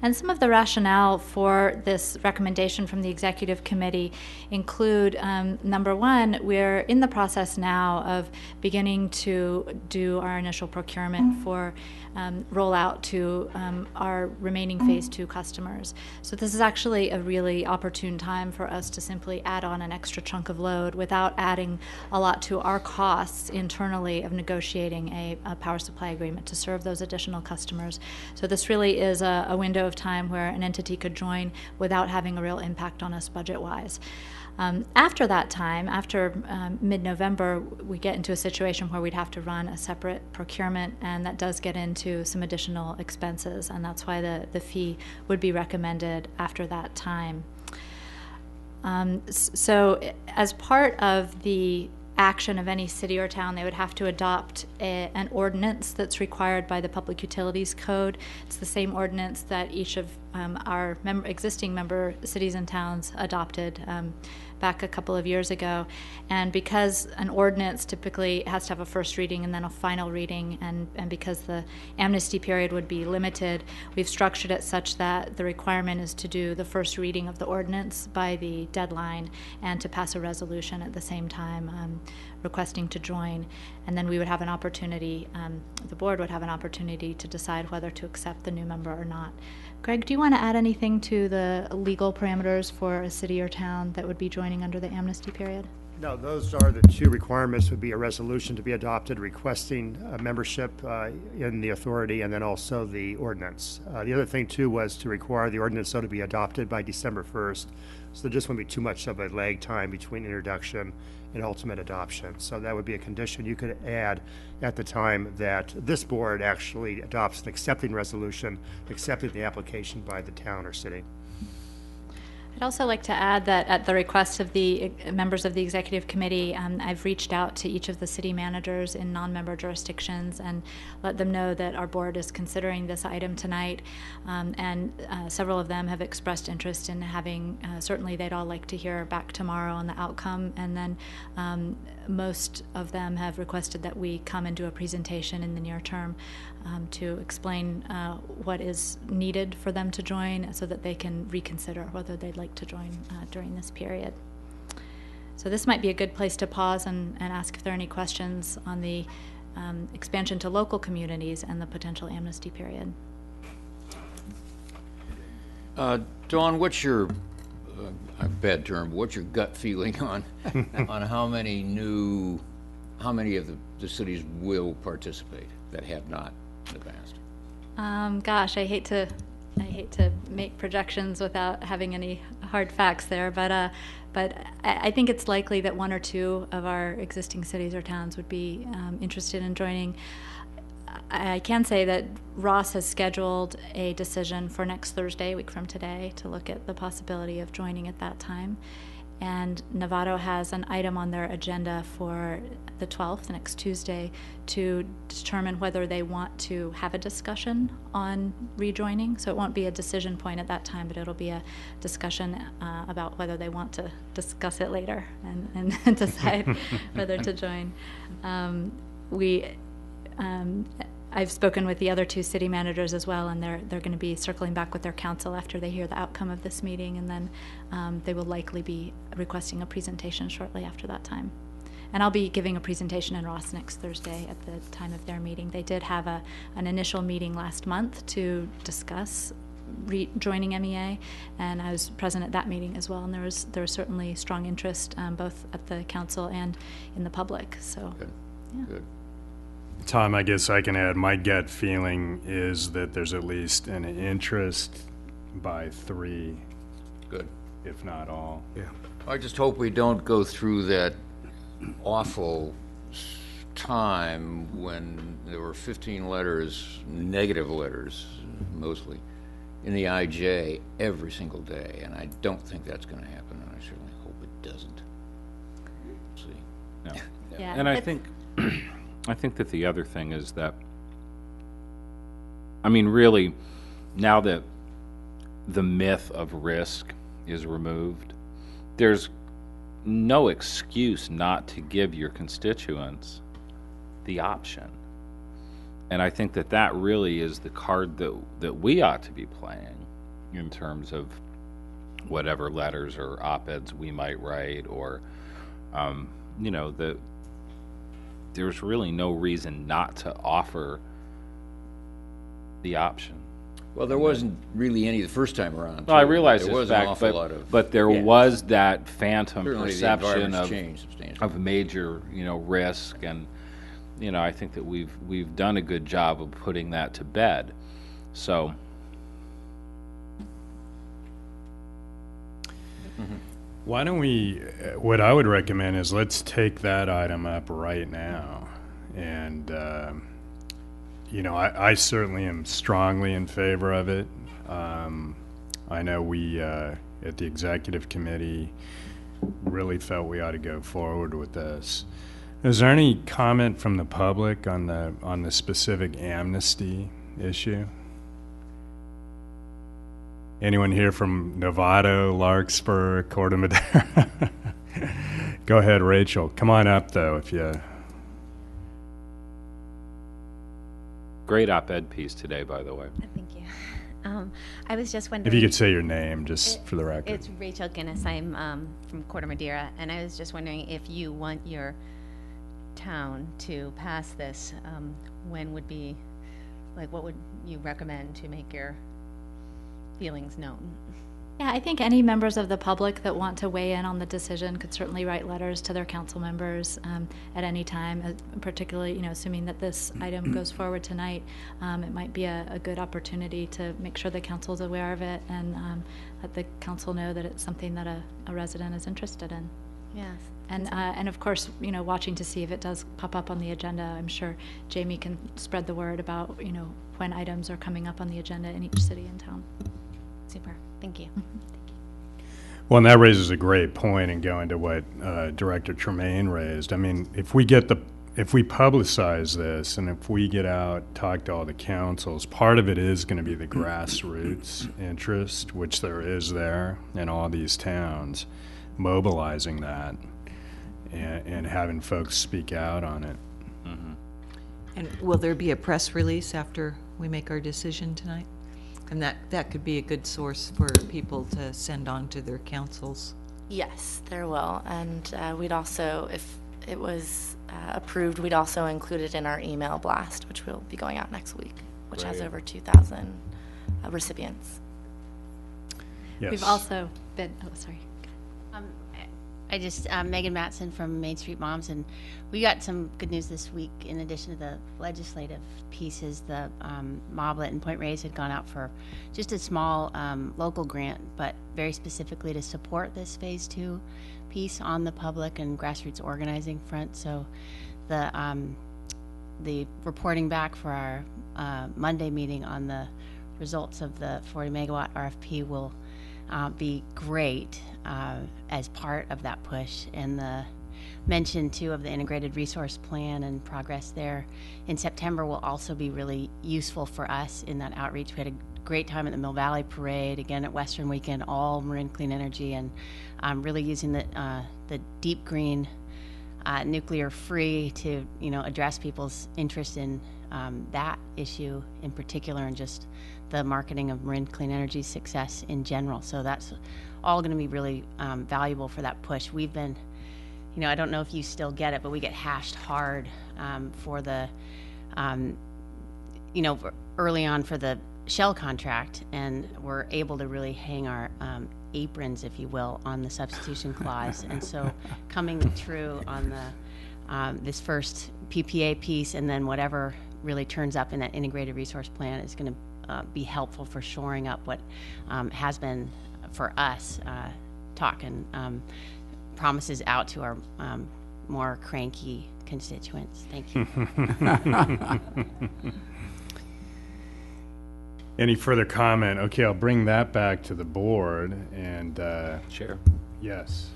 And some of the rationale for this recommendation from the Executive Committee include, number one, we're in the process now of beginning to do our initial procurement for rollout to our remaining Phase 2 customers. So this is actually a really opportune opportune time for us to simply add on an extra chunk of load without adding a lot to our costs internally of negotiating a power supply agreement to serve those additional customers. So this really is a window of time where an entity could join without having a real impact on us budget-wise. After that time, after mid-November, we get into a situation where we'd have to run a separate procurement, and that does get into some additional expenses, and that's why the fee would be recommended after that time. So as part of the action of any city or town, they would have to adopt an ordinance that's required by the Public Utilities Code. It's the same ordinance that each of our existing member cities and towns adopted back a couple of years ago. And because an ordinance typically has to have a first reading and then a final reading, and because the amnesty period would be limited, we've structured it such that the requirement is to do the first reading of the ordinance by the deadline and to pass a resolution at the same time requesting to join. And then we would have an opportunity, the board would have an opportunity to decide whether to accept the new member or not. Greg, do you want to add anything to the legal parameters for a city or town that would be joining under the amnesty period? No, those are the two requirements. Would be a resolution to be adopted requesting membership in the authority, and then also the ordinance. The other thing too was to require the ordinance though to be adopted by December 1st. So there just wouldn't be too much of a lag time between introduction and ultimate adoption. So that would be a condition you could add at the time that this board actually adopts an accepting resolution, accepting the application by the town or city. I'd also like to add that at the request of the members of the executive committee, I've reached out to each of the city managers in non-member jurisdictions and let them know that our board is considering this item tonight. And several of them have expressed interest in having, certainly they'd all like to hear back tomorrow on the outcome. And then most of them have requested that we come and do a presentation in the near term to explain what is needed for them to join so that they can reconsider whether they'd like to join during this period. So this might be a good place to pause and ask if there are any questions on the expansion to local communities and the potential amnesty period. Dawn, what's your, a bad term, what's your gut feeling on how many of the cities will participate that have not in the past? Gosh, I hate to make projections without having any hard facts there, but I think it's likely that one or two of our existing cities or towns would be interested in joining. I can say that Ross has scheduled a decision for next Thursday, a week from today, to look at the possibility of joining at that time. And Novato has an item on their agenda for the 12th, next Tuesday, to determine whether they want to have a discussion on rejoining. So it won't be a decision point at that time, but it'll be a discussion about whether they want to discuss it later and decide whether to join. I've spoken with the other two city managers as well, and they're going to be circling back with their council after they hear the outcome of this meeting, and then they will likely be requesting a presentation shortly after that time. And I'll be giving a presentation in Ross next Thursday at the time of their meeting. They did have an initial meeting last month to discuss joining MEA, and I was present at that meeting as well, and there was certainly strong interest both at the council and in the public. So, Good. Yeah. Good. Tom, I guess I can add, my gut feeling is that there's at least an interest by 3, Good. if not all. Yeah. I just hope we don't go through that awful time when there were 15 letters, negative letters mostly, in the IJ every single day, and I don't think that's going to happen, and I certainly hope it doesn't. We'll see. Yeah. Yeah, And I it's- think, I think that the other thing is that, I mean, really, now that the myth of risk is removed, there's no excuse not to give your constituents the option. And I think that that really is the card that we ought to be playing in terms of whatever letters or op-eds we might write, or, you know, there's really no reason not to offer the option. Well, there wasn't really any the first time around. Well, I too. realize there this was an fact, awful lot of, but there yeah. was that phantom Certainly the perception environment's of changed substantially. of major, risk, and I think that we've done a good job of putting that to bed. So, Why don't we, what I would recommend is let's take that item up right now. And, I certainly am strongly in favor of it. I know we, at the executive committee, really felt we ought to go forward with this. Is there any comment from the public on the specific amnesty issue? Anyone here from Novato, Larkspur, Corte Madera? Go ahead, Rachel. Come on up, though, if you... great op-ed piece today, by the way. Thank you. I was just wondering. If you could say your name, just for the record. It's Rachel Guinness. I'm from Corte Madera, and I was just wondering if you want your town to pass this, when would be, what would you recommend to make your feelings known? Yeah, I think any members of the public that want to weigh in on the decision could certainly write letters to their council members at any time, particularly, assuming that this item goes forward tonight. It might be a good opportunity to make sure the council's aware of it and let the council know that it's something that a resident is interested in. Yes. And of course, watching to see if it does pop up on the agenda. I'm sure Jamie can spread the word about, when items are coming up on the agenda in each city and town. Super. Thank you. Well, and that raises a great point in going to what Director Tremaine raised. I mean, if we publicize this and if we get out, talk to all the councils, part of it is going to be the grassroots interest, which there is there in all these towns, mobilizing that and having folks speak out on it. Mm-hmm. And will there be a press release after we make our decision tonight? And that could be a good source for people to send on to their councils. Yes, there will. And we'd also, if it was approved, we'd also include it in our email blast, which will be going out next week, which has Great. over 2,000 recipients. Yes. We've also been, sorry. I just, Megan Matson from Main Street Moms, and we got some good news this week. In addition to the legislative pieces, the Moblet and Point Reyes had gone out for just a small local grant, but very specifically to support this Phase 2 piece on the public and grassroots organizing front. So the reporting back for our Monday meeting on the results of the 40 megawatt RFP will be great as part of that push, and the mention too of the integrated resource plan and progress there in September will also be really useful for us in that outreach. We had a great time at the Mill Valley Parade, again at Western Weekend, all Marin Clean Energy, and really using the deep green nuclear free to address people's interest in that issue in particular, and just the marketing of Marin Clean Energy's success in general. So that's all going to be really valuable for that push. We've been, I don't know if you still get it, but we get hashed hard for the, early on for the Shell contract, and we're able to really hang our aprons, if you will, on the substitution clause. And so coming through on the this first PPA piece, and then whatever really turns up in that integrated resource plan is going to be helpful for shoring up what has been for us talking promises out to our more cranky constituents. Thank you. Any further comment? Okay, I'll bring that back to the board and Chair. yes.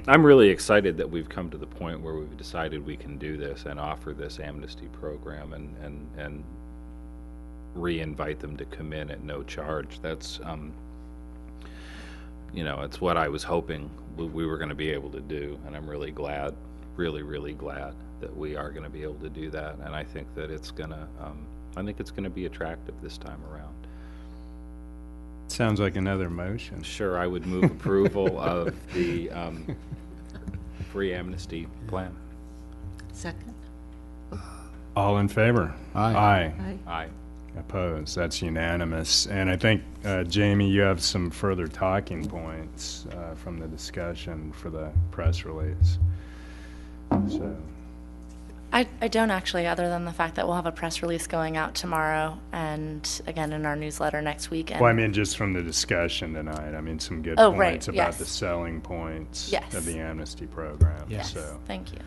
I'm really excited that we've come to the point where we've decided we can do this and offer this amnesty program and re-invite them to come in at no charge. That's, it's what I was hoping we were going to be able to do, and I'm really glad, really glad that we are going to be able to do that. And I think that it's going to, be attractive this time around. Sounds like another motion. Sure, I would move approval of the free amnesty plan. Second? All in favor? Aye. Aye. Aye. Aye. Opposed? That's unanimous. And I think, Jamie, you have some further talking points from the discussion for the press release. So, I don't actually, other than the fact that we'll have a press release going out tomorrow and again in our newsletter next week. And well, I mean, just from the discussion tonight, I mean, some good Oh, points right, about yes. the selling points Yes. of the amnesty program. yes, So, thank you.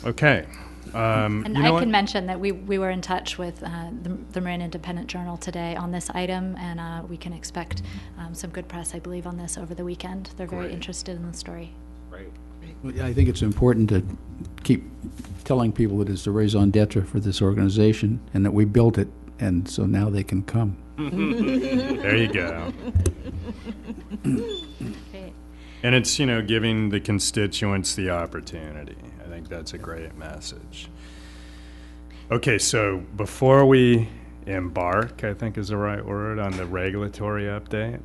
okay. And you know I what? can mention that we were in touch with the Marin Independent Journal today on this item, and we can expect some good press, I believe, on this over the weekend. They're very Great. interested in the story. Right. I think it's important to keep telling people that it's a raison d'etre for this organization and that we built it, and so now they can come. There you go. Great. And it's, you know, giving the constituents the opportunity. I think that's a great message. Okay, so before we embark, I think is the right word, on the regulatory update.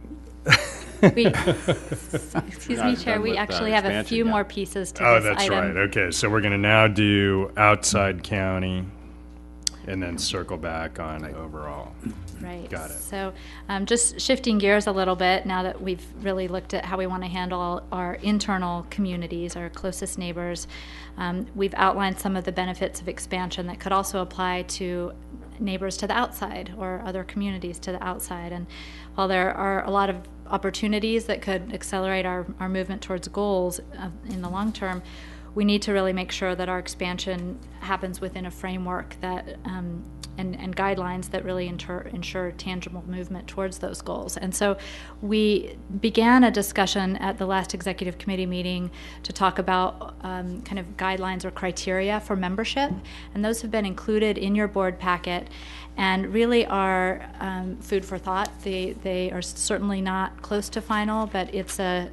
Excuse me, Not Chair, done we with, actually have a expansion few yet. more pieces to Oh, this that's item. right. Okay, so we're going to now do outside county and then circle back on overall. Right. Got it. So just shifting gears a little bit now that we've really looked at how we want to handle our internal communities, our closest neighbors, we've outlined some of the benefits of expansion that could also apply to neighbors to the outside or other communities to the outside. And while there are a lot of opportunities that could accelerate our movement towards goals in the long term, we need to really make sure that our expansion happens within a framework that and guidelines that really ensure tangible movement towards those goals. And so we began a discussion at the last executive committee meeting to talk about kind of guidelines or criteria for membership, and those have been included in your board packet and really are food for thought. They are certainly not close to final, but it's a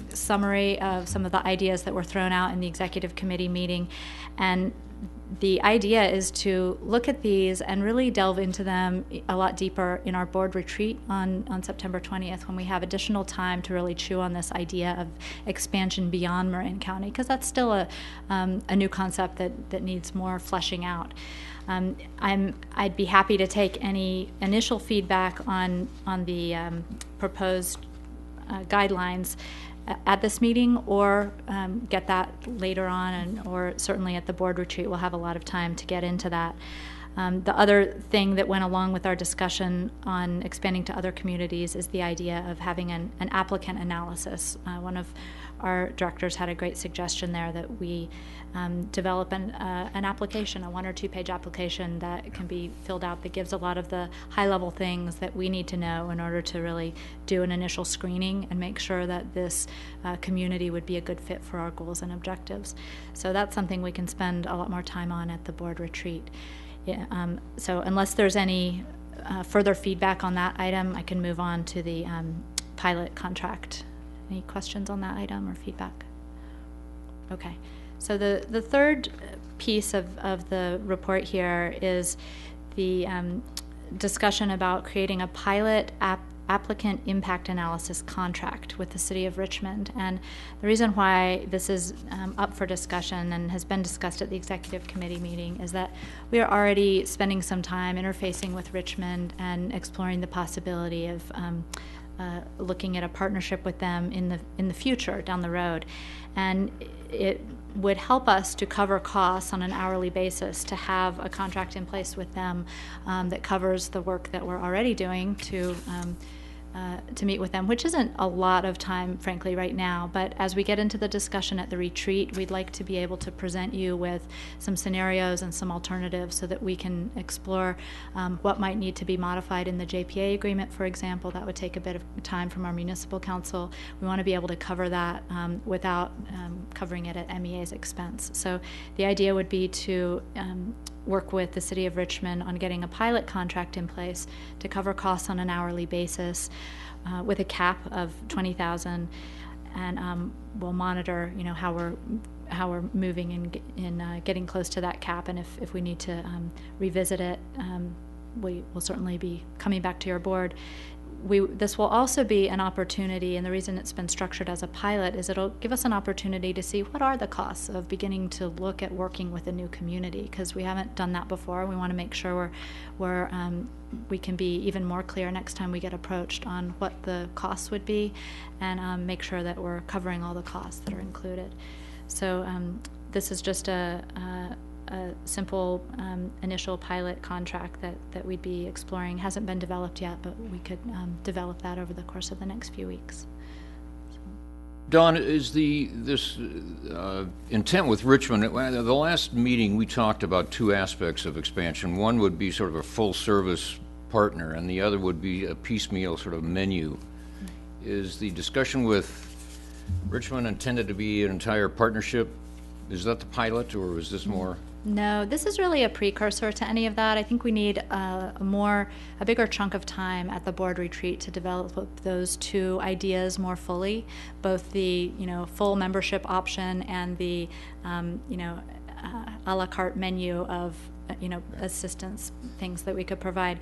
summary of some of the ideas that were thrown out in the executive committee meeting. And the idea is to look at these and really delve into them a lot deeper in our board retreat on September 20th, when we have additional time to really chew on this idea of expansion beyond Marin County, because that's still a new concept that needs more fleshing out. I'd be happy to take any initial feedback on the proposed guidelines at this meeting, or get that later on, or certainly at the board retreat. We'll have a lot of time to get into that. The other thing that went along with our discussion on expanding to other communities is the idea of having an applicant analysis. One of our directors had a great suggestion there that we develop an application, a 1 or 2 page application that can be filled out that gives a lot of the high level things that we need to know in order to really do an initial screening and make sure that this community would be a good fit for our goals and objectives. So that's something we can spend a lot more time on at the board retreat. Yeah, so unless there's any further feedback on that item, I can move on to the pilot contract. Any questions on that item or feedback? Okay. So the third piece of the report here is the discussion about creating a pilot applicant impact analysis contract with the City of Richmond. And the reason why this is up for discussion and has been discussed at the executive committee meeting is that we are already spending some time interfacing with Richmond and exploring the possibility of looking at a partnership with them in the future down the road. And it would help us to cover costs on an hourly basis to have a contract in place with them that covers the work that we're already doing to meet with them, which isn't a lot of time, frankly, right now. But as we get into the discussion at the retreat, we'd like to be able to present you with some scenarios and some alternatives so that we can explore what might need to be modified in the JPA agreement, for example. That would take a bit of time from our municipal council. We want to be able to cover that without covering it at MEA's expense. So the idea would be to work with the City of Richmond on getting a pilot contract in place to cover costs on an hourly basis with a cap of $20,000, and we'll monitor, how we're moving in getting close to that cap, and if we need to revisit it, we will certainly be coming back to your board. this will also be an opportunity, and the reason it's been structured as a pilot is it'll give us an opportunity to see what are the costs of beginning to look at working with a new community, because we haven't done that before. We want to make sure we can be even more clear next time we get approached on what the costs would be, and make sure that we're covering all the costs that are included. So this is just a simple initial pilot contract that we'd be exploring. Hasn't been developed yet, but we could develop that over the course of the next few weeks. Don, is this intent with Richmond? At the last meeting, we talked about two aspects of expansion. One would be sort of a full-service partner, and the other would be a piecemeal sort of menu. Is the discussion with Richmond intended to be an entire partnership? Is that the pilot, or is this more? No, this is really a precursor to any of that. I think we need a bigger chunk of time at the board retreat to develop those two ideas more fully, both the full membership option and the a la carte menu of assistance things that we could provide.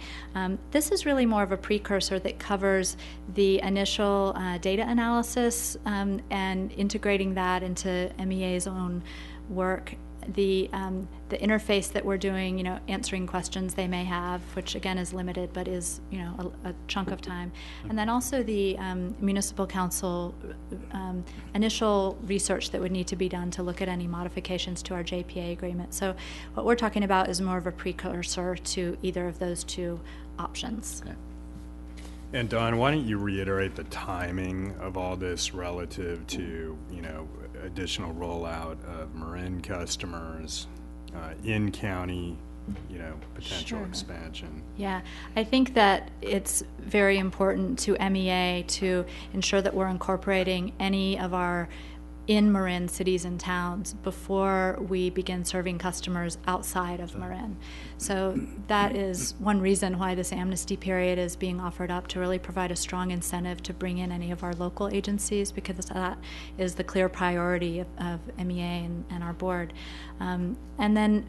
This is really more of a precursor that covers the initial data analysis and integrating that into MEA's own work. The interface that we're doing, answering questions they may have, which again is limited, but is a chunk of time, and then also the municipal council initial research that would need to be done to look at any modifications to our JPA agreement. So what we're talking about is more of a precursor to either of those two options. Okay. And Don, why don't you reiterate the timing of all this relative to, additional rollout of Marin customers, in-county, potential Sure. expansion? Yeah, I think that it's very important to MEA to ensure that we're incorporating any of our in Marin cities and towns before we begin serving customers outside of Marin. So that is one reason why this amnesty period is being offered up, to really provide a strong incentive to bring in any of our local agencies, because that is the clear priority of MEA and our board. And then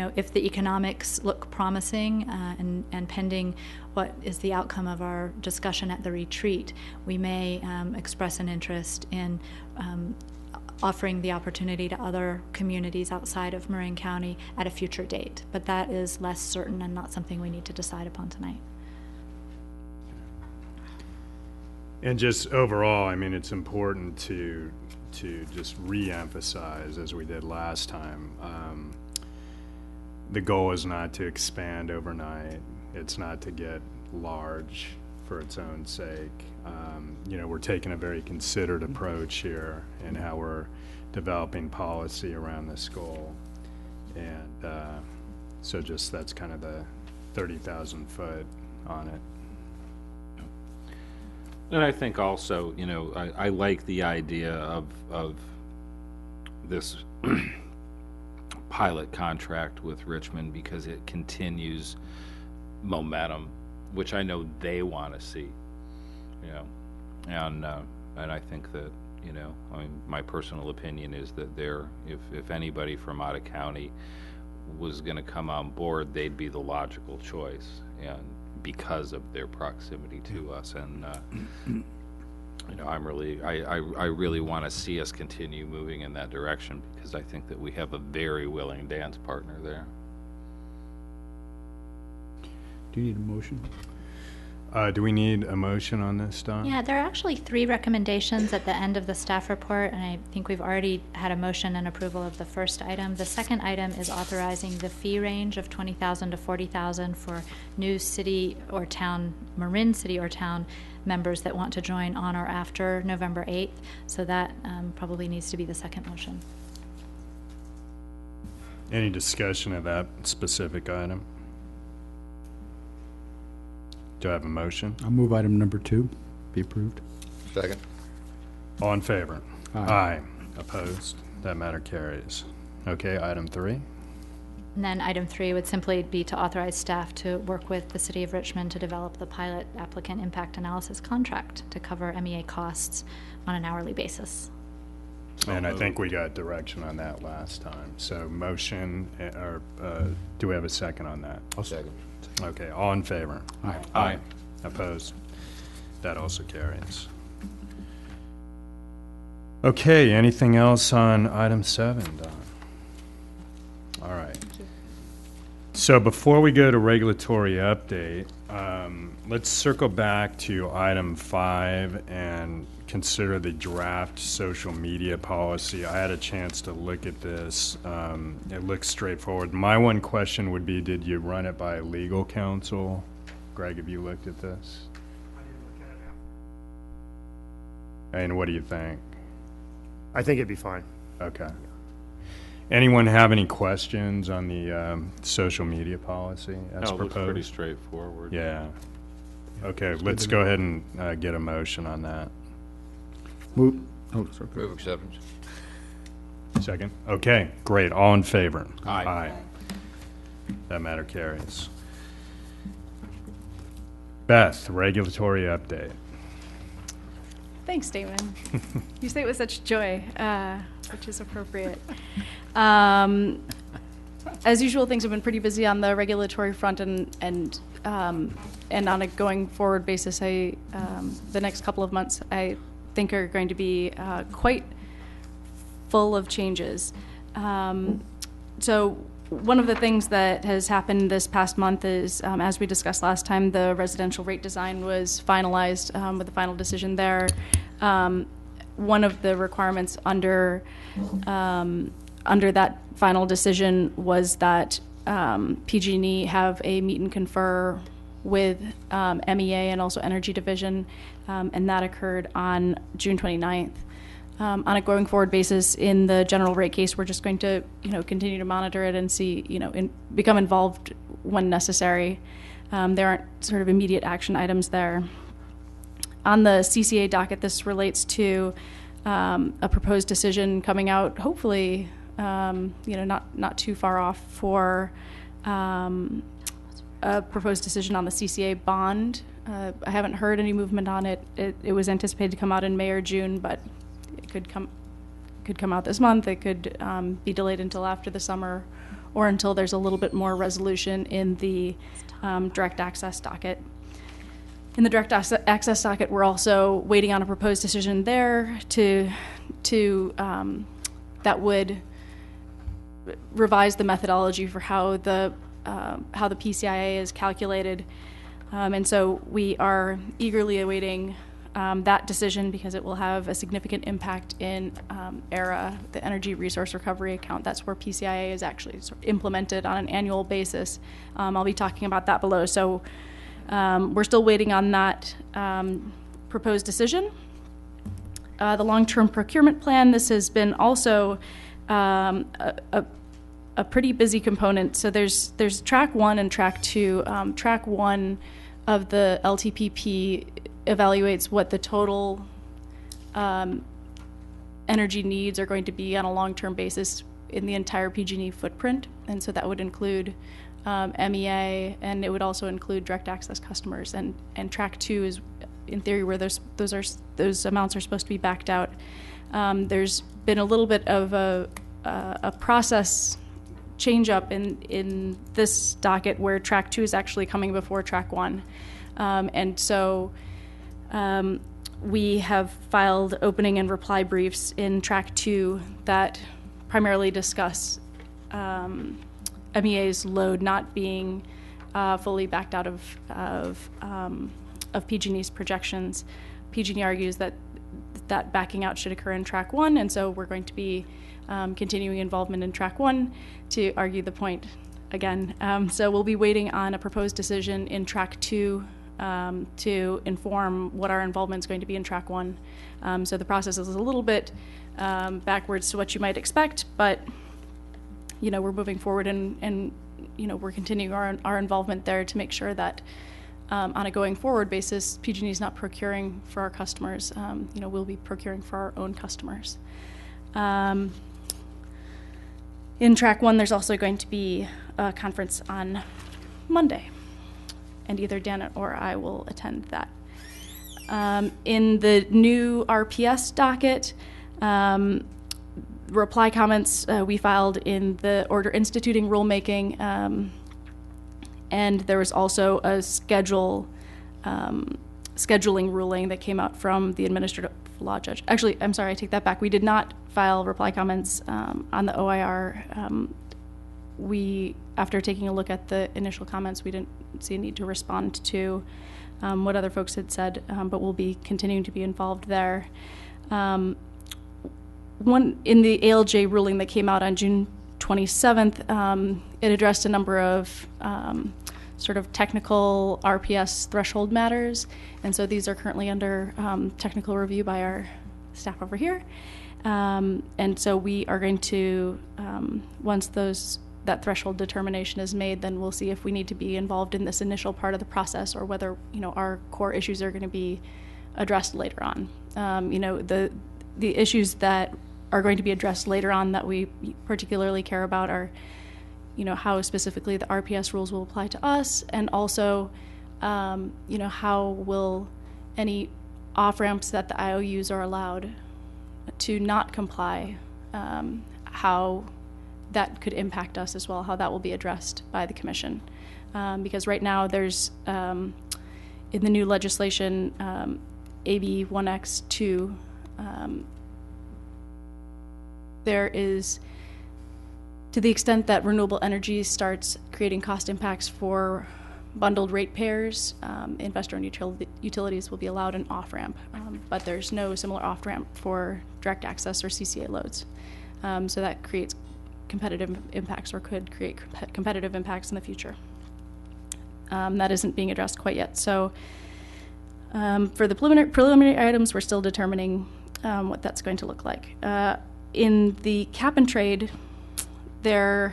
if the economics look promising and pending what is the outcome of our discussion at the retreat, we may express an interest in offering the opportunity to other communities outside of Marin County at a future date. But that is less certain and not something we need to decide upon tonight. And just overall, it's important to just re-emphasize, as we did last time, the goal is not to expand overnight. It's not to get large for its own sake. We're taking a very considered approach here in how we're developing policy around this goal. And so just that's kind of the 30,000 foot on it. And I think also, I like the idea of this pilot contract with Richmond, because it continues momentum, which I know they want to see, and I think that, my personal opinion is that if anybody from out of county was going to come on board, they'd be the logical choice, and because of their proximity to us, and I really want to see us continue moving in that direction, because I think that we have a very willing dance partner there. Do you need a motion? Do we need a motion on this, Don? Yeah, there are actually 3 recommendations at the end of the staff report, and I think we've already had a motion and approval of the first item. The second item is authorizing the fee range of $20,000 to $40,000 for new city or town, Marin city or town members that want to join on or after November 8th. So that probably needs to be the second motion. Any discussion of that specific item? Do I have a motion? I'll move item number 2, be approved. Second. All in favor? Aye. Opposed? That matter carries. Okay, item 3. And then item 3 would simply be to authorize staff to work with the City of Richmond to develop the pilot applicant impact analysis contract to cover MEA costs on an hourly basis. And I think we got direction on that last time. So motion, or do we have a second on that? Second. Okay, all in favor? Aye. Aye. Opposed? That also carries. Okay, anything else on item 7, Don? All right. So before we go to regulatory update, let's circle back to item 5 and consider the draft social media policy. I had a chance to look at this. It looks straightforward. My one question would be, did you run it by legal counsel? Greg, have you looked at this? I didn't look at it now. And what do you think? I think it'd be fine. Okay. Anyone have any questions on the social media policy as No, it looks pretty proposed? straightforward. Yeah. Okay, let's go ahead and get a motion on that. Move, oh, sorry. Move acceptance. Second? Okay, great. All in favor? Aye. Aye. That matter carries. Beth, regulatory update. Thanks, Damon. You say it with such joy, which is appropriate. As usual, things have been pretty busy on the regulatory front, and on a going forward basis, the next couple of months I think are going to be quite full of changes. So one of the things that has happened this past month is, as we discussed last time, the residential rate design was finalized with the final decision there. One of the requirements under that final decision was that PG&E have a meet and confer with MEA and also Energy Division, and that occurred on June 29th. On a going forward basis, in the general rate case, we're just going to, continue to monitor it and see, become involved when necessary. There aren't sort of immediate action items there. On the CCA docket, this relates to a proposed decision coming out, hopefully, not too far off, for a proposed decision on the CCA bond. I haven't heard any movement on it. It was anticipated to come out in May or June, but it could come out this month. It could be delayed until after the summer, or until there's a little bit more resolution in the direct access docket. In the direct access docket, we're also waiting on a proposed decision there to that would revise the methodology for how the PCIA is calculated, and so we are eagerly awaiting that decision, because it will have a significant impact in ERA, the Energy Resource Recovery Account. That's where PCIA is actually sort of implemented on an annual basis. I'll be talking about that below. So we're still waiting on that proposed decision. The long-term procurement plan, this has been also a pretty busy component. So there's track 1 and track 2. Track 1 of the LTPP evaluates what the total energy needs are going to be on a long-term basis in the entire PG&E footprint, and so that would include MEA, and it would also include direct access customers. And track 2 is, in theory, where those amounts are supposed to be backed out. There's been a little bit of a process change up in this docket, where track 2 is actually coming before track 1, and so we have filed opening and reply briefs in track 2 that primarily discuss MEA's load not being fully backed out of PG&E's projections. PG&E argues that backing out should occur in track 1, and so we're going to be continuing involvement in track 1 to argue the point again. So we'll be waiting on a proposed decision in track 2 to inform what our involvement is going to be in track 1. So the process is a little bit backwards to what you might expect, but we're moving forward, and we're continuing our involvement there to make sure that on a going forward basis, PG&E is not procuring for our customers. We'll be procuring for our own customers. In track 1, there's also going to be a conference on Monday, and either Dan or I will attend that. In the new RPS docket, reply comments we filed in the order instituting rulemaking, and there was also a schedule scheduling ruling that came out from the administrative law judge. Actually, I'm sorry, I take that back. We did not file reply comments on the OIR. After taking a look at the initial comments, we didn't see a need to respond to what other folks had said, but we'll be continuing to be involved there. In the ALJ ruling that came out on June 27th, it addressed a number of sort of technical RPS threshold matters, and so these are currently under technical review by our staff over here. And so we are going to, once that threshold determination is made, then we'll see if we need to be involved in this initial part of the process or whether, our core issues are going to be addressed later on. The issues that are going to be addressed later on that we particularly care about are, how specifically the RPS rules will apply to us, and also, how will any off-ramps that the IOUs are allowed to not comply, how that could impact us as well, how that will be addressed by the commission. Because right now there's, in the new legislation, AB 1X2, there is, to the extent that renewable energy starts creating cost impacts for bundled ratepayers, investor-owned utilities will be allowed an off-ramp, but there's no similar off-ramp for direct access or CCA loads. So that creates competitive impacts, or could create competitive impacts in the future. That isn't being addressed quite yet. So for the preliminary items, we're still determining what that's going to look like. In the cap and trade, a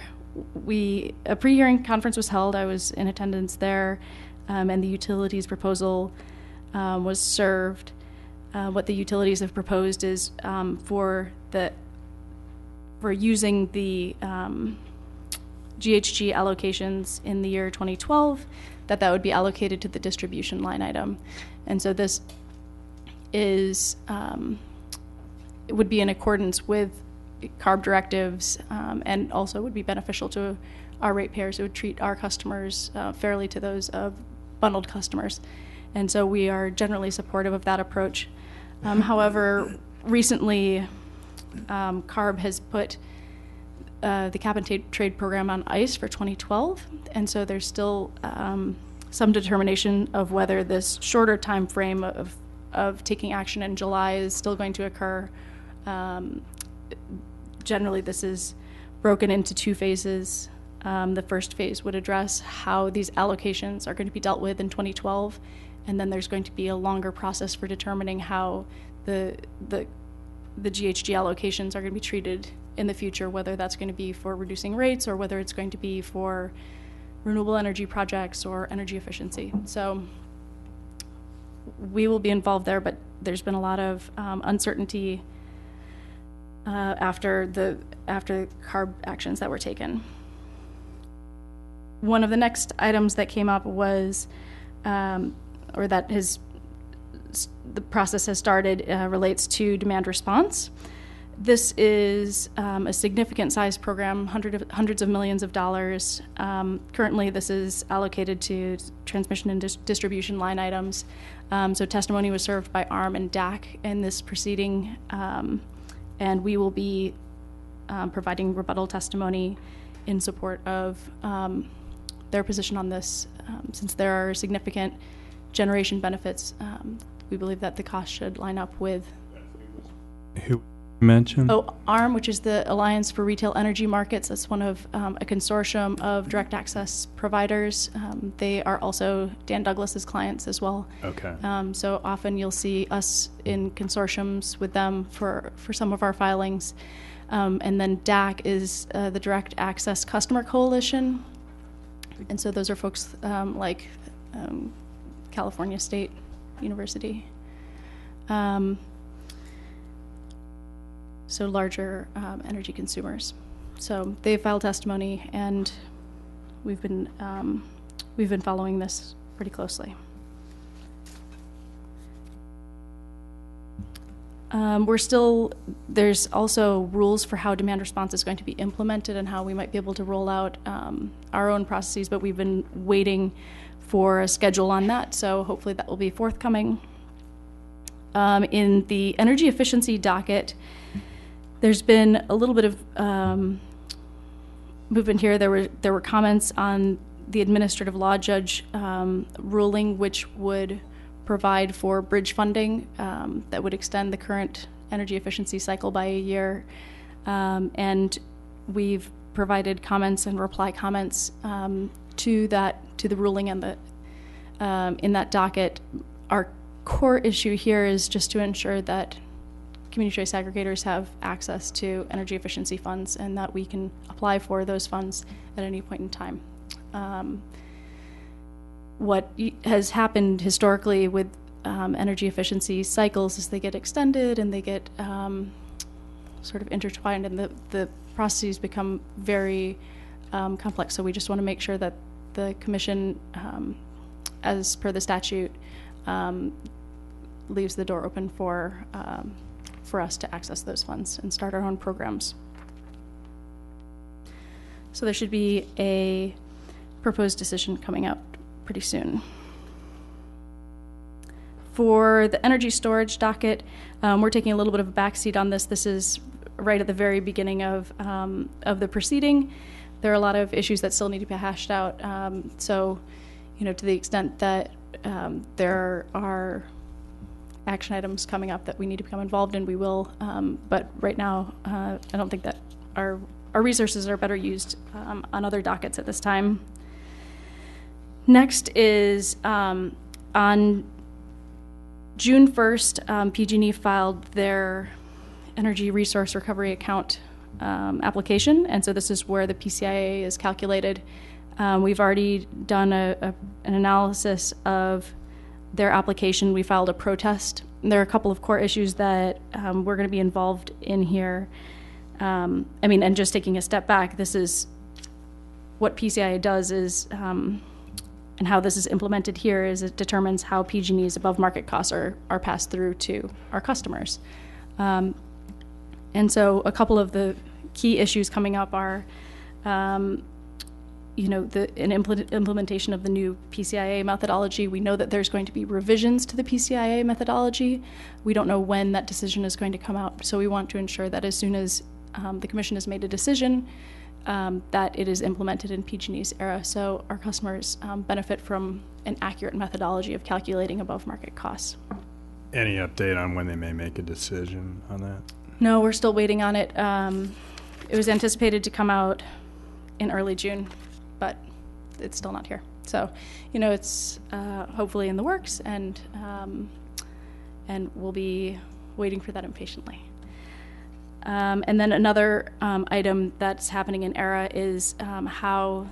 pre-hearing conference was held. I was in attendance there, and the utilities proposal was served. What the utilities have proposed is for using the GHG allocations in the year 2012, that would be allocated to the distribution line item. And so this is, it would be in accordance with CARB directives, and also would be beneficial to our ratepayers. It would treat our customers fairly to those of bundled customers. And so we are generally supportive of that approach. However, recently, CARB has put the cap and trade program on ice for 2012, and so there's still some determination of whether this shorter time frame of taking action in July is still going to occur. Generally, this is broken into two phases. The first phase would address how these allocations are going to be dealt with in 2012, and then there's going to be a longer process for determining how the GHG allocations are going to be treated in the future, whether that's going to be for reducing rates or whether it's going to be for renewable energy projects or energy efficiency. So we will be involved there, but there's been a lot of uncertainty after the CARB actions that were taken. One of the next items that came up was, the process has started, relates to demand response. This is a significant size program, hundreds of millions of dollars. Currently, this is allocated to transmission and distribution line items. So testimony was served by ARM and DAC in this proceeding, and we will be providing rebuttal testimony in support of their position on this. Since there are significant generation benefits, we believe that the cost should line up with. Who mentioned? Oh, ARM, which is the Alliance for Retail Energy Markets. That's one of a consortium of direct access providers. They are also Dan Douglas's clients as well. Okay. So often you'll see us in consortiums with them for some of our filings. And then DAC is the Direct Access Customer Coalition. And so those are folks like California State University. So larger energy consumers. So they filed testimony, and we've been following this pretty closely. There's also rules for how demand response is going to be implemented and how we might be able to roll out our own processes, but we've been waiting for a schedule on that, so hopefully that will be forthcoming. In the energy efficiency docket, there's been a little bit of movement here. There were comments on the administrative law judge ruling, which would provide for bridge funding that would extend the current energy efficiency cycle by a year. And we've provided comments and reply comments to the ruling and in that docket. Our core issue here is just to ensure that community choice aggregators have access to energy efficiency funds and that we can apply for those funds at any point in time. What has happened historically with energy efficiency cycles is they get extended and they get sort of intertwined, and the processes become very complex. So we just want to make sure that the commission, as per the statute, leaves the door open for us to access those funds and start our own programs. So there should be a proposed decision coming out pretty soon. For the energy storage docket, we're taking a little bit of a backseat on this. This is right at the very beginning of the proceeding. There are a lot of issues that still need to be hashed out. So, to the extent that there are action items coming up that we need to become involved in, we will. But right now, I don't think that our resources are better used on other dockets at this time. Next is on June 1st, PG&E filed their Energy Resource Recovery Account application, and so this is where the PCIA is calculated. We've already done an analysis of their application. We filed a protest. There are a couple of core issues that we're going to be involved in here. And just taking a step back, this is what PCIA does is, and how this is implemented here is it determines how PG&E's above market costs are passed through to our customers. And so a couple of the key issues coming up are, implementation of the new PCIA methodology. We know that there's going to be revisions to the PCIA methodology. We don't know when that decision is going to come out, so we want to ensure that as soon as the Commission has made a decision, that it is implemented in PG&E's era, so our customers benefit from an accurate methodology of calculating above market costs. Any update on when they may make a decision on that? No, we're still waiting on it. It was anticipated to come out in early June, but it's still not here. So, it's hopefully in the works, and we'll be waiting for that impatiently. And then another item that's happening in ERA is how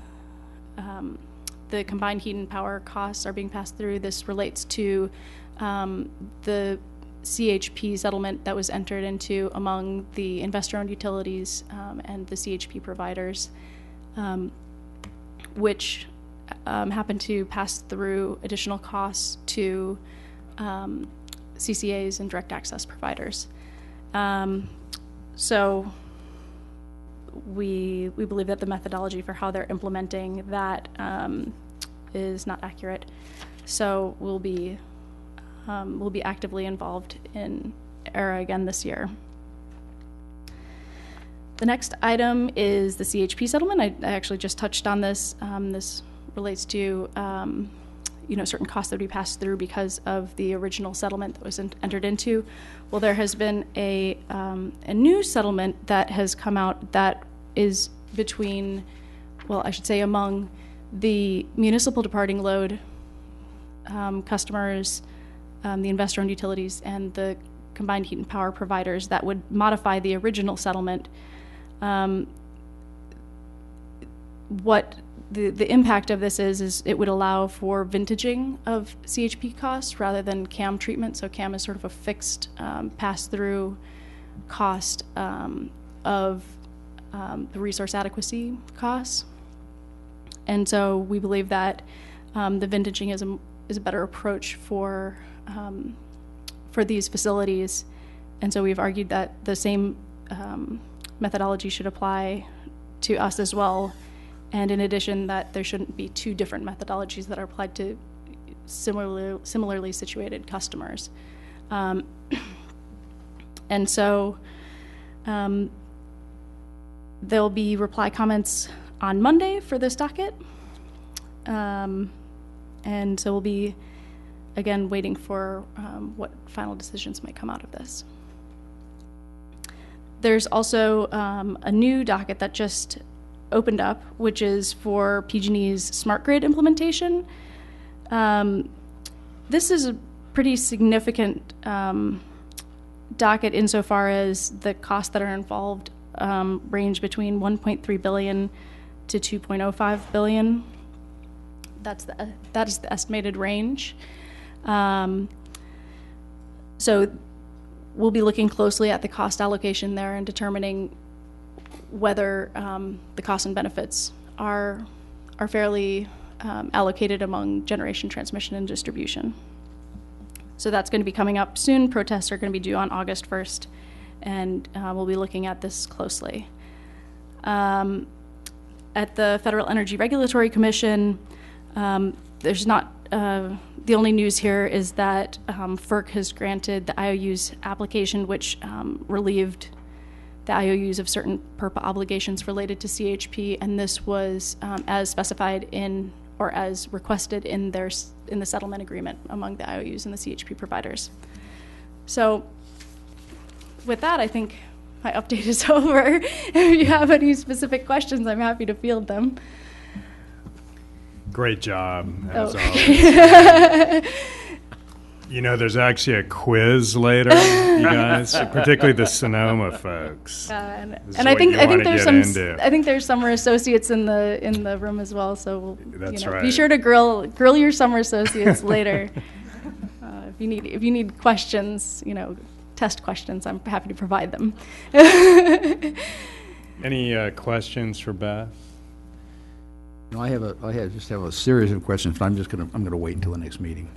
the combined heat and power costs are being passed through. This relates to the CHP settlement that was entered into among the investor-owned utilities and the CHP providers, which happen to pass through additional costs to CCAs and direct access providers. So we believe that the methodology for how they're implementing that is not accurate. So we'll be actively involved in ERA again this year. The next item is the CHP settlement. I actually just touched on this. This relates to certain costs that would be passed through because of the original settlement that was entered into. Well, there has been a new settlement that has come out that is between, among the municipal departing load customers, the investor-owned utilities, and the combined heat and power providers that would modify the original settlement. What the impact of this is it would allow for vintaging of CHP costs rather than CAM treatment. So CAM is sort of a fixed pass-through cost of the resource adequacy costs. And so we believe that the vintaging is a better approach for these facilities. And so we've argued that the same methodology should apply to us as well, And in addition, that there shouldn't be two different methodologies that are applied to similarly situated customers. And so there'll be reply comments on Monday for this docket. And so we'll be, again, waiting for what final decisions might come out of this. There's also a new docket that just opened up, which is for PG&E's smart grid implementation. This is a pretty significant docket insofar as the costs that are involved range between $1.3 billion to $2.05 billion. That is the estimated range. So we'll be looking closely at the cost allocation there and determining whether the costs and benefits are fairly allocated among generation, transmission, and distribution. So that's going to be coming up soon. Protests are going to be due on August 1st, and we'll be looking at this closely. At the Federal Energy Regulatory Commission, there's not, the only news here is that FERC has granted the IOU's application, which relieved the IOUs of certain PURPA obligations related to CHP, and this was as specified in, or as requested in the settlement agreement among the IOUs and the CHP providers. So with that, I think my update is over. If you have any specific questions, I'm happy to field them. Great job, as okay. always. You know, there's actually a quiz later, you guys, particularly the Sonoma folks. And I think there's summer associates in the room as well. So That's be sure to grill your summer associates later. If you need questions, test questions, I'm happy to provide them. Any questions for Beth? No, I just have a series of questions, but I'm gonna wait until the next meeting.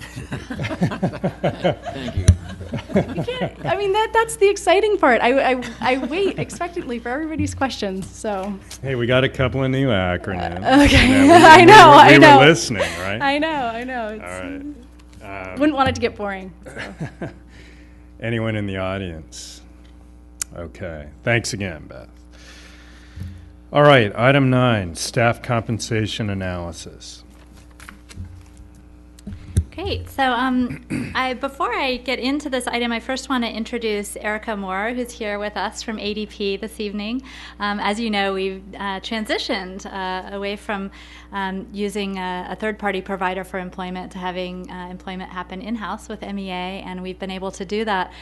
Thank you. I mean, that's the exciting part. I wait expectantly for everybody's questions. So. Hey, we got a couple of new acronyms. Okay, I know. We were listening, right? I know. All right. Wouldn't want it to get boring. So. Anyone in the audience? Okay. Thanks again, Beth. All right, item 9, staff compensation analysis. Great. So before I get into this item, I first want to introduce Erica Moore, who's here with us from ADP this evening. As you know, we've transitioned away from using a third-party provider for employment to having employment happen in-house with MEA, and we've been able to do that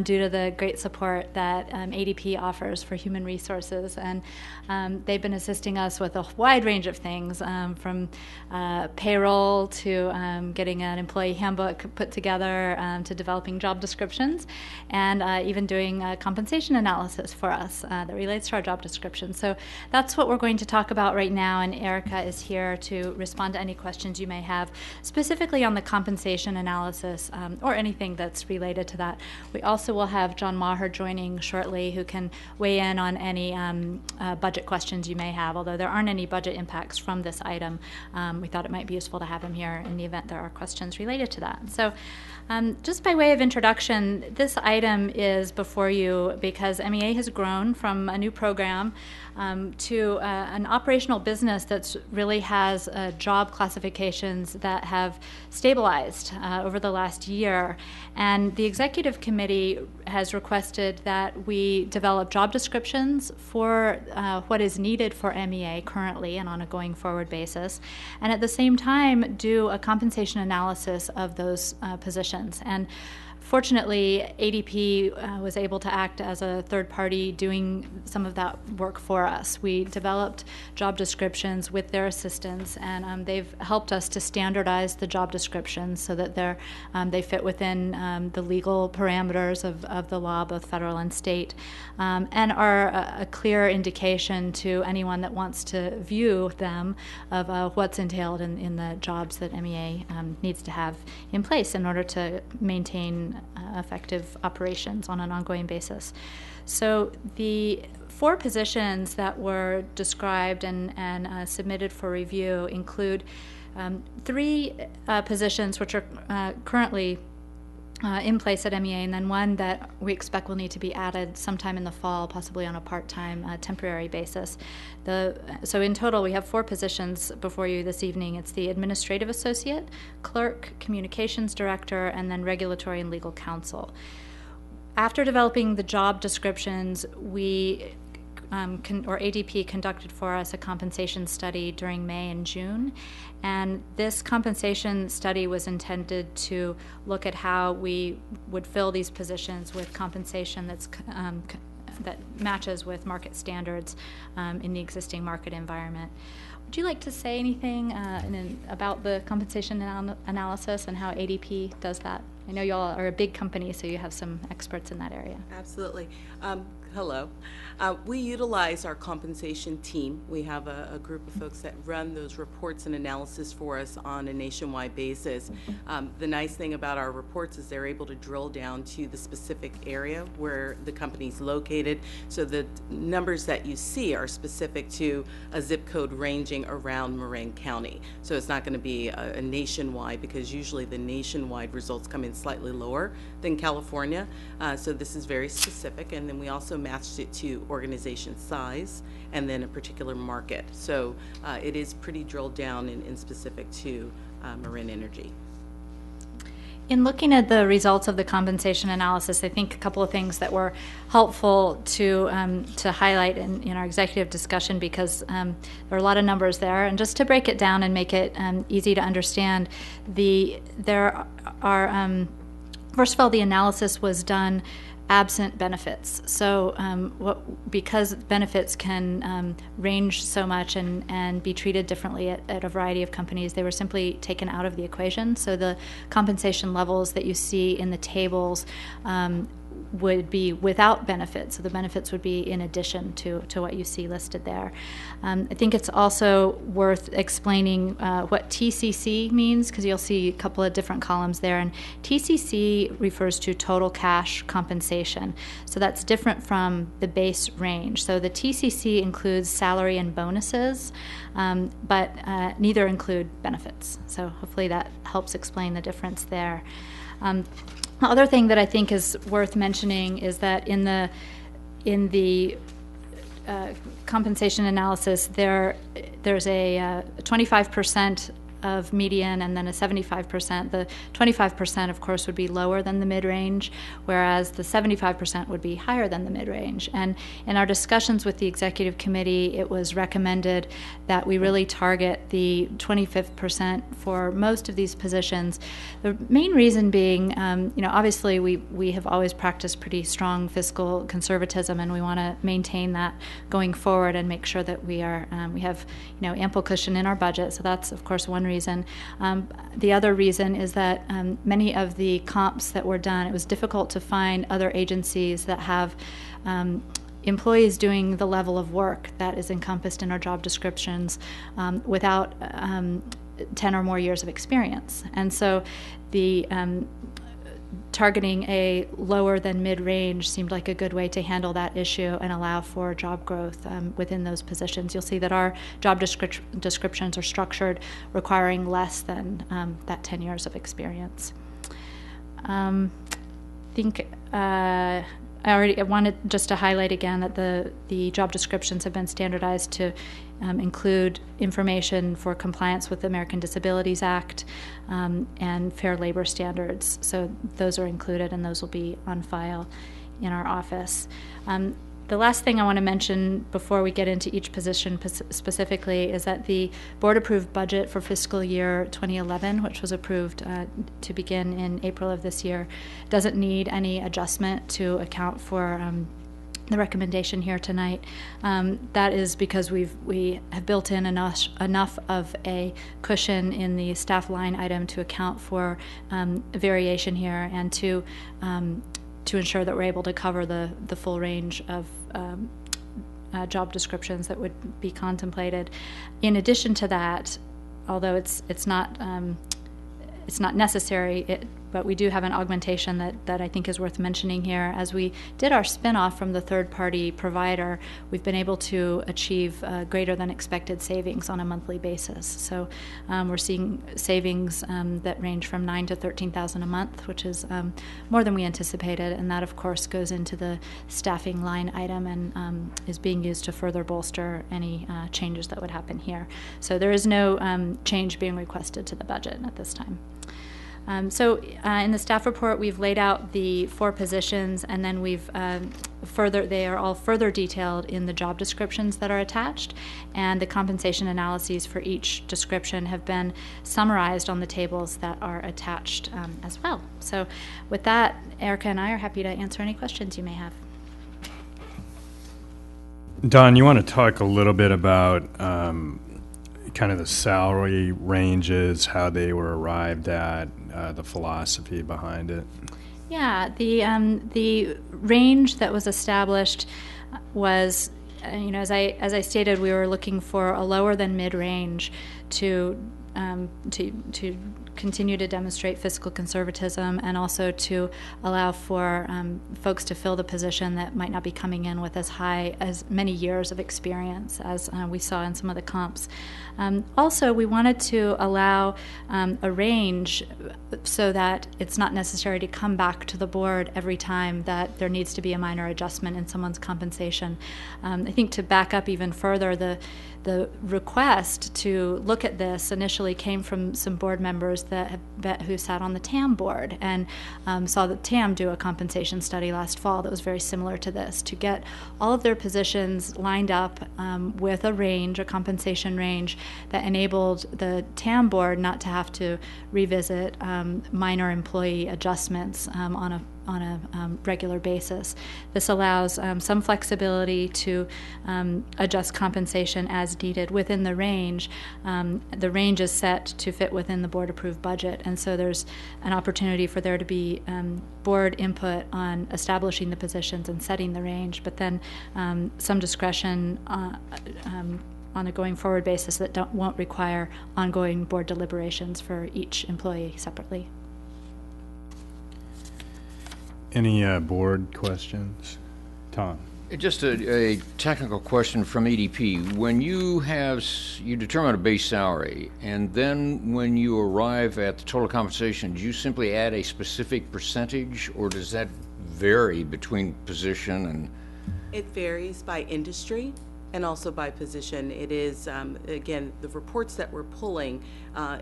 due to the great support that ADP offers for human resources. And they've been assisting us with a wide range of things, from payroll to getting an employee handbook put together, to developing job descriptions, and even doing compensation analysis for us that relates to our job description. So that's what we're going to talk about right now, and Erica is here to respond to any questions you may have, specifically on the compensation analysis or anything that's related to that. We also will have John Maher joining shortly, who can weigh in on any budget questions you may have. Although there aren't any budget impacts from this item, we thought it might be useful to have him here in the event there are questions related to that. So just by way of introduction, this item is before you because MEA has grown from a new program to an operational business that really has job classifications that have stabilized over the last year. And the executive committee has requested that we develop job descriptions for what is needed for MEA currently and on a going forward basis, and at the same time do a compensation analysis of those positions. And fortunately, ADP was able to act as a third party doing some of that work for us. We developed job descriptions with their assistance, and they've helped us to standardize the job descriptions so that they fit within the legal parameters of the law, both federal and state, and are a clear indication to anyone that wants to view them of what's entailed in the jobs that MEA needs to have in place in order to maintain and effective operations on an ongoing basis. So the 4 positions that were described and submitted for review include 3 positions which are currently in place at MEA, and then 1 that we expect will need to be added sometime in the fall, possibly on a part-time temporary basis. So in total, we have 4 positions before you this evening. It's the administrative associate, clerk, communications director, and then regulatory and legal counsel. After developing the job descriptions, we ADP conducted for us a compensation study during May and June. And this compensation study was intended to look at how we would fill these positions with compensation that matches with market standards in the existing market environment. Would you like to say anything about the compensation analysis and how ADP does that? I know you all are a big company, so you have some experts in that area. Absolutely. Hello. We utilize our compensation team. We have a group of folks that run those reports and analysis for us on a nationwide basis. The nice thing about our reports is they're able to drill down to the specific area where the company's located. So the numbers that you see are specific to a zip code ranging around Marin County. So it's not going to be a nationwide, because usually the nationwide results come in slightly lower than California. So this is very specific. And then we also matched it to organization size and then a particular market. So it is pretty drilled down and specific to Marin Energy. In looking at the results of the compensation analysis, I think a couple of things that were helpful to highlight in our executive discussion, because there are a lot of numbers there, and just to break it down and make it easy to understand, there are first of all, the analysis was done absent benefits. So because benefits can range so much and be treated differently at a variety of companies, they were simply taken out of the equation. So the compensation levels that you see in the tables would be without benefits. So the benefits would be in addition to what you see listed there. I think it's also worth explaining what TCC means, because you'll see a couple of different columns there. And TCC refers to total cash compensation. So that's different from the base range. So the TCC includes salary and bonuses, but neither include benefits. So hopefully that helps explain the difference there. The other thing that I think is worth mentioning is that in the compensation analysis, there's a 25% of median and then a 75%. The 25%, of course, would be lower than the mid-range, whereas the 75% would be higher than the mid-range. And in our discussions with the executive committee, it was recommended that we really target the 25th percent for most of these positions. The main reason being, obviously we have always practiced pretty strong fiscal conservatism, and we want to maintain that going forward and make sure that we have ample cushion in our budget. So that's, of course, one reason. The other reason is that many of the comps that were done, it was difficult to find other agencies that have employees doing the level of work that is encompassed in our job descriptions without 10 or more years of experience. And so the targeting a lower than mid-range seemed like a good way to handle that issue and allow for job growth within those positions. You'll see that our job descriptions are structured requiring less than that 10 years of experience. I think I wanted just to highlight again that the job descriptions have been standardized to include information for compliance with the American Disabilities Act and fair labor standards. So those are included, and those will be on file in our office. The last thing I want to mention before we get into each position specifically is that the board-approved budget for fiscal year 2011, which was approved to begin in April of this year, doesn't need any adjustment to account for the recommendation here tonight. That is because we have built in enough of a cushion in the staff line item to account for variation here and to ensure that we're able to cover the full range of job descriptions that would be contemplated. In addition to that, although it's not necessary, but we do have an augmentation that I think is worth mentioning here. As we did our spinoff from the third-party provider, we've been able to achieve greater than expected savings on a monthly basis. So we're seeing savings that range from $9,000 to $13,000 a month, which is more than we anticipated, and that, of course, goes into the staffing line item and is being used to further bolster any changes that would happen here. So there is no change being requested to the budget at this time. In the staff report, we've laid out the 4 positions, and then we've they are all further detailed in the job descriptions that are attached, and the compensation analyses for each description have been summarized on the tables that are attached as well. So with that, Erica and I are happy to answer any questions you may have. Don, you want to talk a little bit about kind of the salary ranges, how they were arrived at, the philosophy behind it? Yeah, the range that was established was, as I stated, we were looking for a lower than mid range to continue to demonstrate fiscal conservatism, and also to allow for folks to fill the position that might not be coming in with as many years of experience as we saw in some of the comps. Also, we wanted to allow a range so that it's not necessary to come back to the board every time that there needs to be a minor adjustment in someone's compensation. I think to back up even further, the request to look at this initially came from some board members who sat on the TAM board and saw the TAM do a compensation study last fall that was very similar to this, to get all of their positions lined up with a compensation range that enabled the TAM board not to have to revisit minor employee adjustments on a regular basis. This allows some flexibility to adjust compensation as needed within the range. The range is set to fit within the board-approved budget, and so there's an opportunity for there to be board input on establishing the positions and setting the range, but then some discretion on a going forward basis that won't require ongoing board deliberations for each employee separately. Any board questions? Tom? Just a technical question from EDP. When you determine a base salary, and then when you arrive at the total compensation, do you simply add a specific percentage, or does that vary between position and? It varies by industry and also by position. It is, again, the reports that we're pulling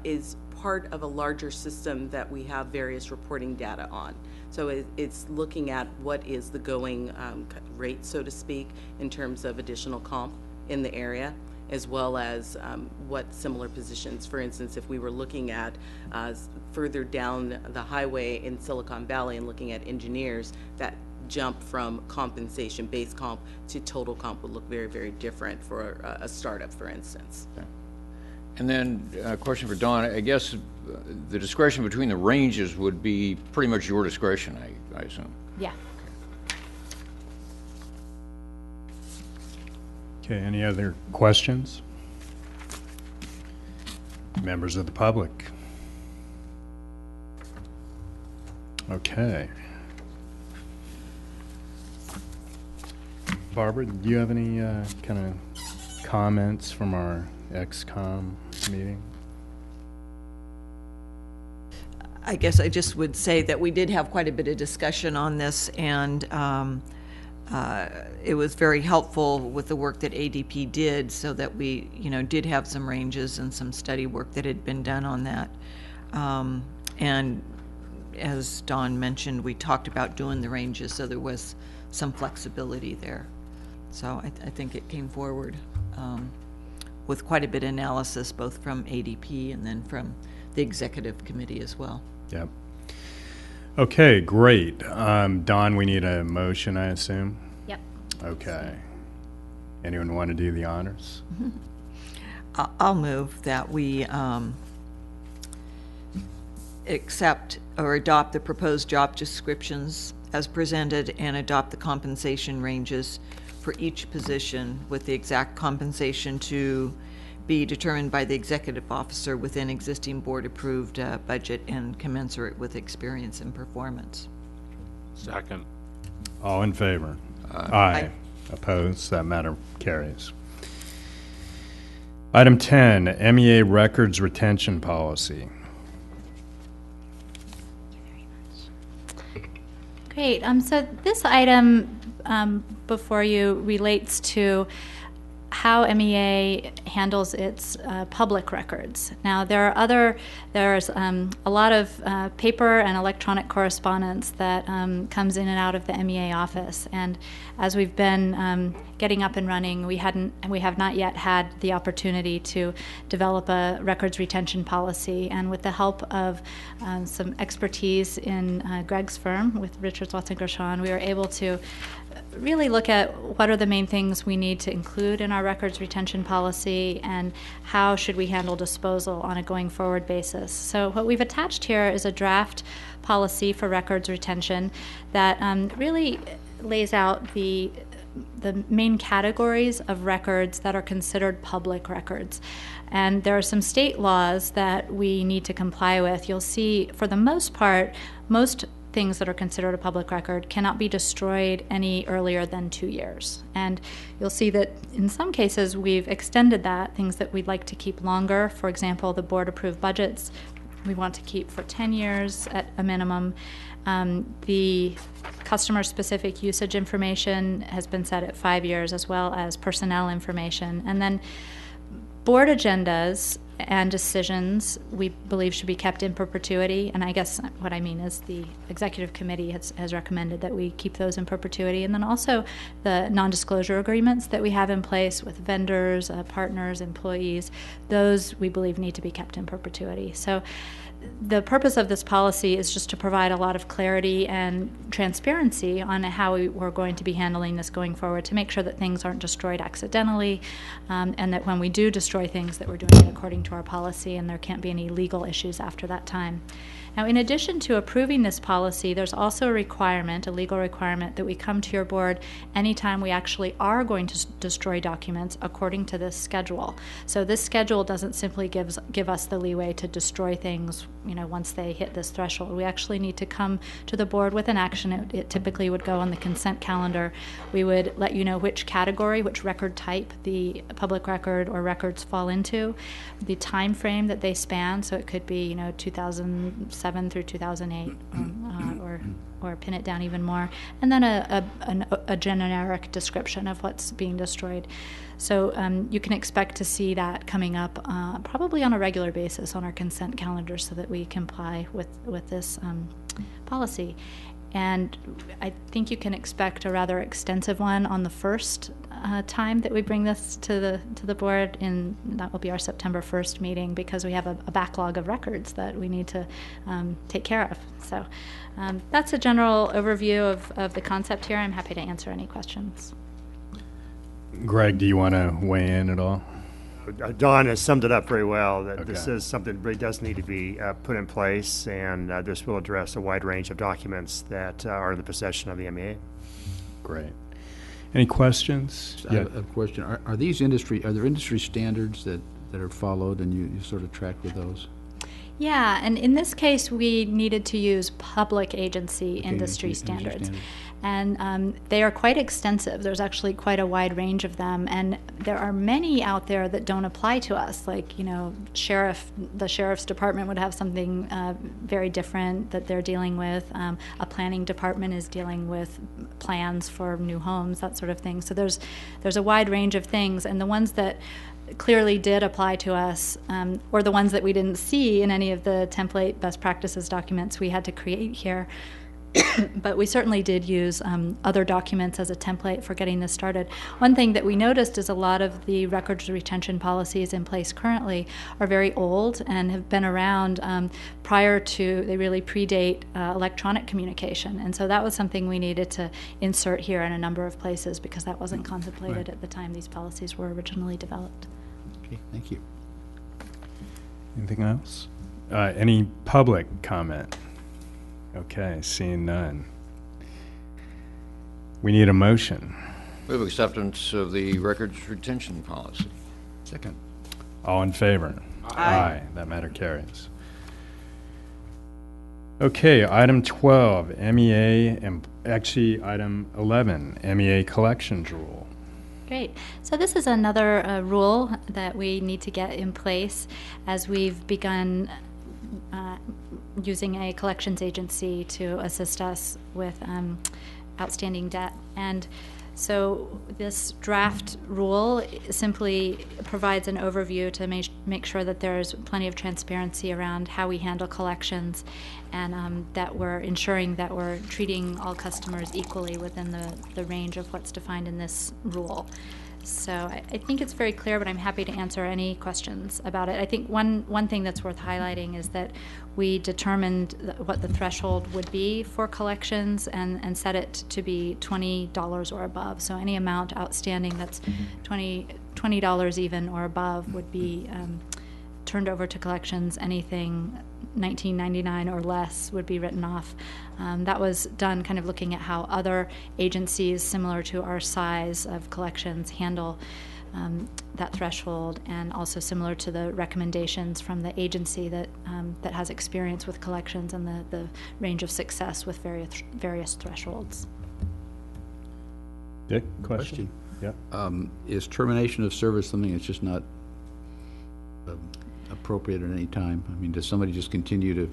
is part of a larger system that we have various reporting data on. So it's looking at what is the going rate, so to speak, in terms of additional comp in the area, as well as what similar positions. For instance, if we were looking at further down the highway in Silicon Valley and looking at engineers, that jump from compensation, base comp, to total comp would look very, very different for a startup, for instance. Okay. And then a question for Dawn. I guess the discretion between the ranges would be pretty much your discretion, I assume. Yeah. Okay, any other questions? Members of the public? Okay. Barbara, do you have any kind of comments from our XCOM meeting? I guess I just would say that we did have quite a bit of discussion on this, and it was very helpful with the work that ADP did, so that we, did have some ranges and some study work that had been done on that. And as Dawn mentioned, we talked about doing the ranges, so there was some flexibility there. So I think it came forward with quite a bit of analysis, both from ADP and then from the executive committee as well. Yep. Okay, great. Don, we need a motion, I assume? Yep. Okay. Anyone want to do the honors? I'll move that we accept or adopt the proposed job descriptions as presented and adopt the compensation ranges for each position with the exact compensation to be determined by the executive officer within existing board-approved budget and commensurate with experience and performance. Second. All in favor? Aye. Opposed? That matter carries. Item 10, MEA Records Retention Policy. Great. So this item before you relates to how MEA handles its public records. Now, there's a lot of paper and electronic correspondence that comes in and out of the MEA office. And as we've been getting up and running, we have not yet had the opportunity to develop a records retention policy. And with the help of some expertise in Greg's firm with Richards, Watson, Gershon, we were able to really look at what are the main things we need to include in our records retention policy and how should we handle disposal on a going forward basis. So what we've attached here is a draft policy for records retention that really lays out the main categories of records that are considered public records. And there are some state laws that we need to comply with. You'll see, for the most part, most things that are considered a public record cannot be destroyed any earlier than 2 years. And you'll see that in some cases we've extended that, things that we'd like to keep longer. For example, the board-approved budgets we want to keep for 10 years at a minimum. The customer-specific usage information has been set at 5 years, as well as personnel information. And then board agendas and decisions we believe should be kept in perpetuity. And I guess what I mean is the executive committee has recommended that we keep those in perpetuity. And then also the non-disclosure agreements that we have in place with vendors, partners, employees, those we believe need to be kept in perpetuity. So the purpose of this policy is just to provide a lot of clarity and transparency on how we're going to be handling this going forward, to make sure that things aren't destroyed accidentally, and that when we do destroy things that we're doing it according to our policy and there can't be any legal issues after that time. Now, in addition to approving this policy, there's also a requirement, a legal requirement, that we come to your board anytime we actually are going to destroy documents according to this schedule. So this schedule doesn't simply give us the leeway to destroy things, once they hit this threshold. We actually need to come to the board with an action. It typically would go on the consent calendar. We would let you know which category, which record type the public record or records fall into, the time frame that they span. So it could be, 2007 through 2008, or pin it down even more, and then a generic description of what's being destroyed. So you can expect to see that coming up probably on a regular basis on our consent calendar so that we comply with this policy. And I think you can expect a rather extensive one on the first time that we bring this to the board, and that will be our September 1st meeting, because we have a backlog of records that we need to take care of. So that's a general overview of the concept here. I'm happy to answer any questions. Greg, do you want to weigh in at all? Don has summed it up very well, that this Okay. is something that really does need to be put in place, and this will address a wide range of documents that are in the possession of the MEA. Great. Any questions? I have a question. Are there industry standards that are followed, and you sort of track with those? Yeah, and in this case, we needed to use public agency industry standards. And they are quite extensive. There's actually quite a wide range of them. And there are many out there that don't apply to us. Like, the sheriff's department would have something very different that they're dealing with. A planning department is dealing with plans for new homes, that sort of thing. So there's a wide range of things. And the ones that clearly did apply to us, or the ones that we didn't see in any of the template best practices documents we had to create here. But we certainly did use other documents as a template for getting this started. One thing that we noticed is a lot of the records retention policies in place currently are very old and have been around they really predate electronic communication. And so that was something we needed to insert here in a number of places, because that wasn't contemplated at the time these policies were originally developed. Okay, thank you. Anything else? Any public comment? Okay, seeing none. We need a motion. We have acceptance of the records retention policy. Second. All in favor? Aye. That matter carries. Okay, item 12, MEA, and actually item 11, MEA collections rule. Great. So this is another rule that we need to get in place as we've begun using a collections agency to assist us with outstanding debt. And so this draft rule simply provides an overview to make sure that there's plenty of transparency around how we handle collections, and that we're ensuring that we're treating all customers equally within the range of what's defined in this rule. So I think it's very clear, but I'm happy to answer any questions about it. I think one thing that's worth highlighting is that we determined what the threshold would be for collections and set it to be $20 or above. So any amount outstanding that's $20 even or above would be turned over to collections. Anything $19.99 or less would be written off. That was done kind of looking at how other agencies similar to our size of collections handle that threshold, and also similar to the recommendations from the agency that that has experience with collections and the range of success with various thresholds. Dick, question? Yeah. Is termination of service something that's just not appropriate at any time? I mean, does somebody just continue to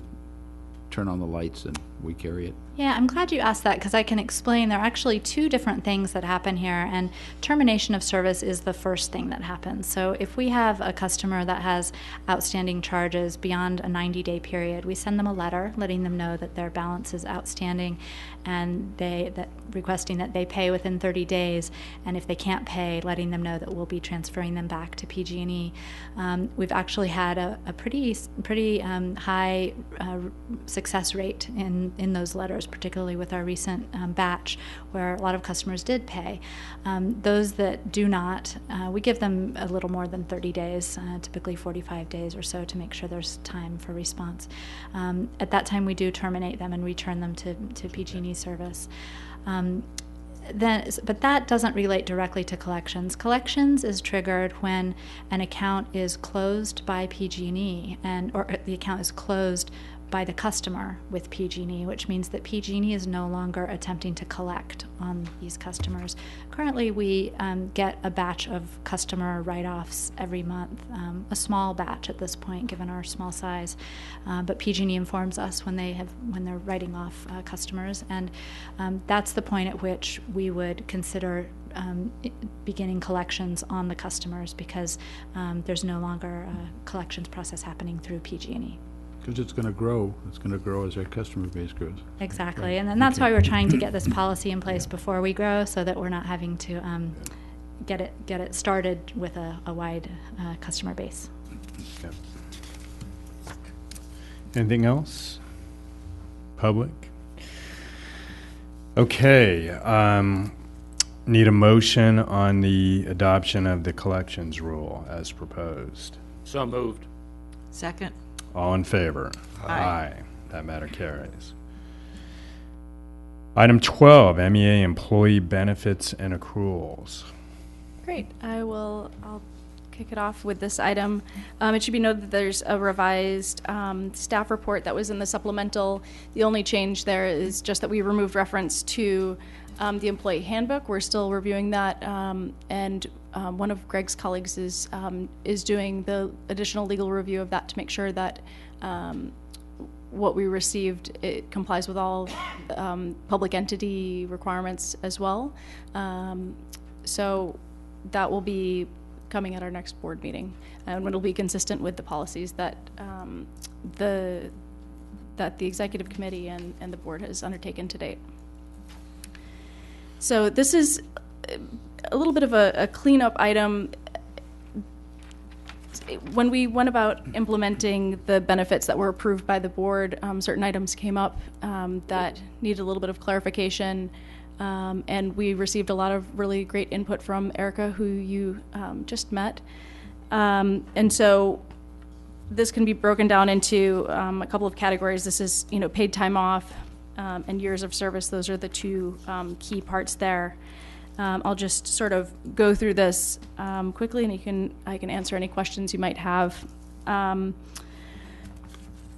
turn on the lights and we carry it? Yeah, I'm glad you asked that, because I can explain. There are actually two different things that happen here, and termination of service is the first thing that happens. So if we have a customer that has outstanding charges beyond a 90-day period, we send them a letter letting them know that their balance is outstanding, and requesting that they pay within 30 days, and if they can't pay, letting them know that we'll be transferring them back to PG&E. We've actually had a pretty high success rate in those letters, particularly with our recent batch, where a lot of customers did pay. Those that do not, we give them a little more than 30 days, typically 45 days or so, to make sure there's time for response. At that time, we do terminate them and return them to PG&E service. But that doesn't relate directly to collections. Collections is triggered when an account is closed by PG&E, or the account is closed by the customer with PG&E, which means that PG&E is no longer attempting to collect on these customers. Currently, we get a batch of customer write-offs every month, a small batch at this point, given our small size. But PG&E informs us when they're writing off customers, and that's the point at which we would consider beginning collections on the customers, because there's no longer a collections process happening through PG&E. Because it's going to grow. It's going to grow as our customer base grows. Exactly, Right. and then that's Okay. why we're trying to get this policy in place before we grow, so that we're not having to get it started with a wide customer base. Okay. Anything else? Public? Okay. Need a motion on the adoption of the collections rule as proposed. So moved. Second. All in favor? Aye. That matter carries. Item 12, MEA employee benefits and accruals. Great. I'll kick it off with this item. It should be noted that there's a revised staff report that was in the supplemental. The only change there is just that we removed reference to the employee handbook. We're still reviewing that, and one of Greg's colleagues is doing the additional legal review of that to make sure that what we received, it complies with all public entity requirements as well. So that will be coming at our next board meeting, and it'll be consistent with the policies that the executive committee and the board has undertaken to date. So this is a little bit of a cleanup item. When we went about implementing the benefits that were approved by the board, certain items came up that needed a little bit of clarification, and we received a lot of really great input from Erica, who you just met. And so this can be broken down into a couple of categories. This is, paid time off and years of service. Those are the two key parts there. I'll just sort of go through this quickly, and I can answer any questions you might have.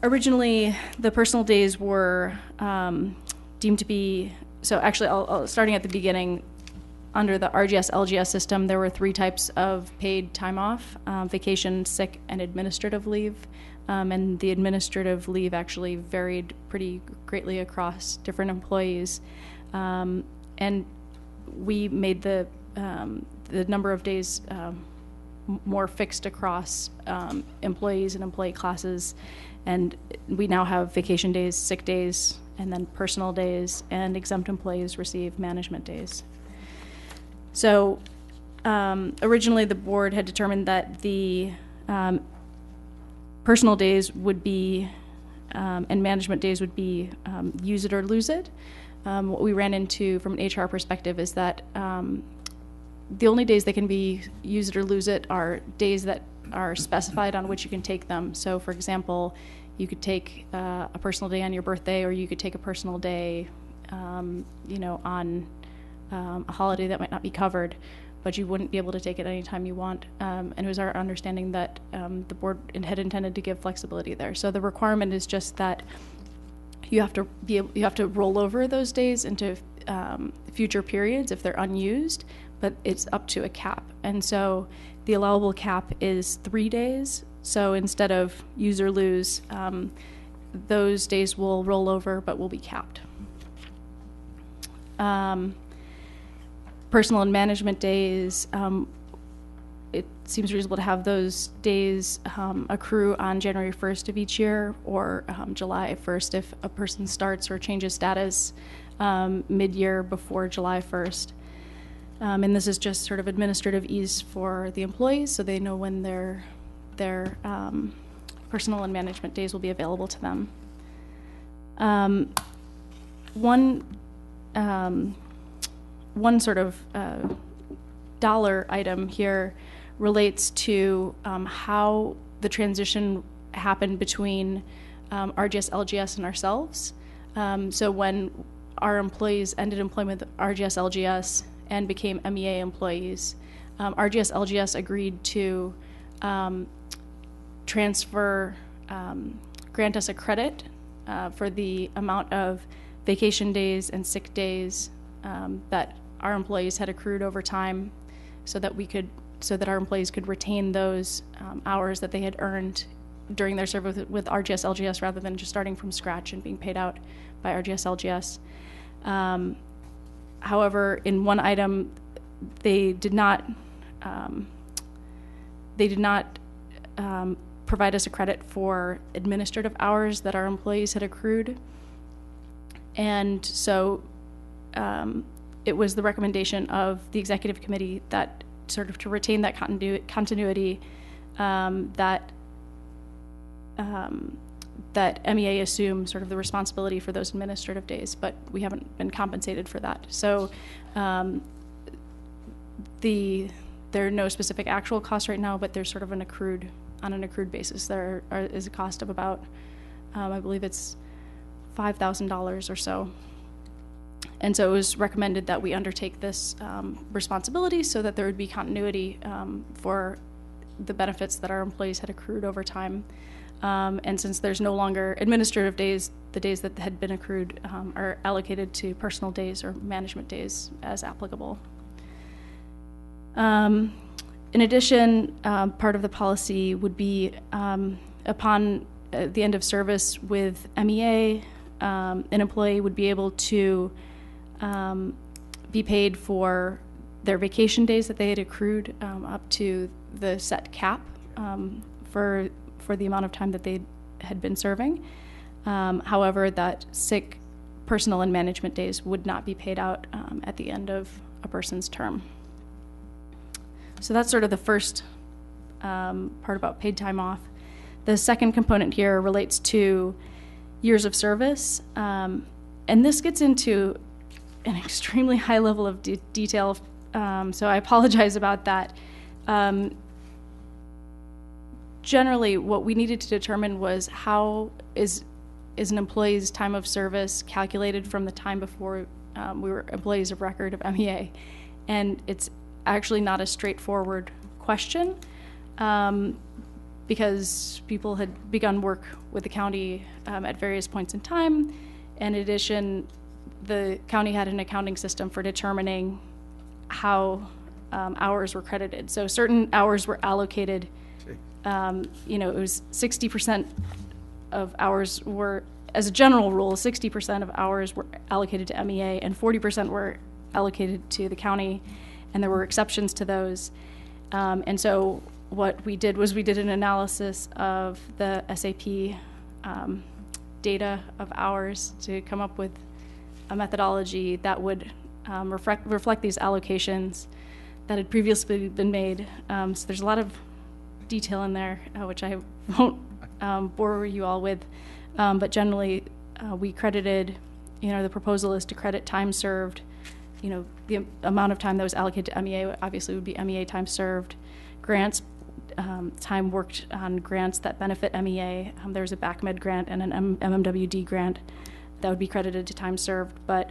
Originally, the personal days were deemed to be, so actually, starting at the beginning, under the RGS-LGS system, there were 3 types of paid time off: vacation, sick, and administrative leave. And the administrative leave actually varied pretty greatly across different employees. And we made the number of days more fixed across employees and employee classes. And we now have vacation days, sick days, and then personal days, and exempt employees receive management days. So originally the board had determined that the personal days would be, and management days would be use it or lose it. What we ran into from an HR perspective is that the only days that can be use it or lose it are days that are specified on which you can take them. So for example, you could take a personal day on your birthday, or you could take a personal day on a holiday that might not be covered, but you wouldn't be able to take it anytime you want. And it was our understanding that the board had intended to give flexibility there. So the requirement is just that you have to roll over those days into future periods if they're unused, but it's up to a cap. And so the allowable cap is 3 days. So instead of use or lose, those days will roll over but will be capped. Personal and management days, it seems reasonable to have those days accrue on January 1st of each year, or July 1st if a person starts or changes status mid-year before July 1st. And this is just sort of administrative ease for the employees, so they know when their personal and management days will be available to them. One sort of dollar item here relates to how the transition happened between RGS, LGS, and ourselves. So when our employees ended employment with RGS, LGS, and became MEA employees, RGS, LGS agreed to grant us a credit for the amount of vacation days and sick days that our employees had accrued over time, so that our employees could retain those hours that they had earned during their service with RGS LGS, rather than just starting from scratch and being paid out by RGS LGS. However, in one item, they did not provide us a credit for administrative hours that our employees had accrued, and so it was the recommendation of the executive committee that sort of to retain that continuity, that MEA assume sort of the responsibility for those administrative days, but we haven't been compensated for that. So there are no specific actual costs right now, but there's sort of on an accrued basis. There is a cost of about, I believe it's $5,000 or so. And so it was recommended that we undertake this responsibility so that there would be continuity for the benefits that our employees had accrued over time. And since there's no longer administrative days, the days that had been accrued are allocated to personal days or management days as applicable. In addition, part of the policy would be upon the end of service with MEA, an employee would be able to be paid for their vacation days that they had accrued up to the set cap for the amount of time that they had been serving. However, that sick, personal, and management days would not be paid out at the end of a person's term. So that's sort of the first part about paid time off. The second component here relates to years of service, and this gets into an extremely high level of detail, so I apologize about that. Generally, what we needed to determine was how is an employee's time of service calculated from the time before we were employees of record of MEA. And it's actually not a straightforward question, because people had begun work with the county at various points in time. And in addition, the county had an accounting system for determining how hours were credited. So certain hours were allocated, it was 60% of hours were, as a general rule, 60% of hours were allocated to MEA and 40% were allocated to the county, and there were exceptions to those. And so what we did was we did an analysis of the SAP data of hours to come up with a methodology that would reflect these allocations that had previously been made. So there's a lot of detail in there, which I won't bore you all with. But generally, we credited, the proposal is to credit time served. The amount of time that was allocated to MEA obviously would be MEA time served. Grants, time worked on grants that benefit MEA. There's a BACMed grant and an MMWD grant that would be credited to time served, but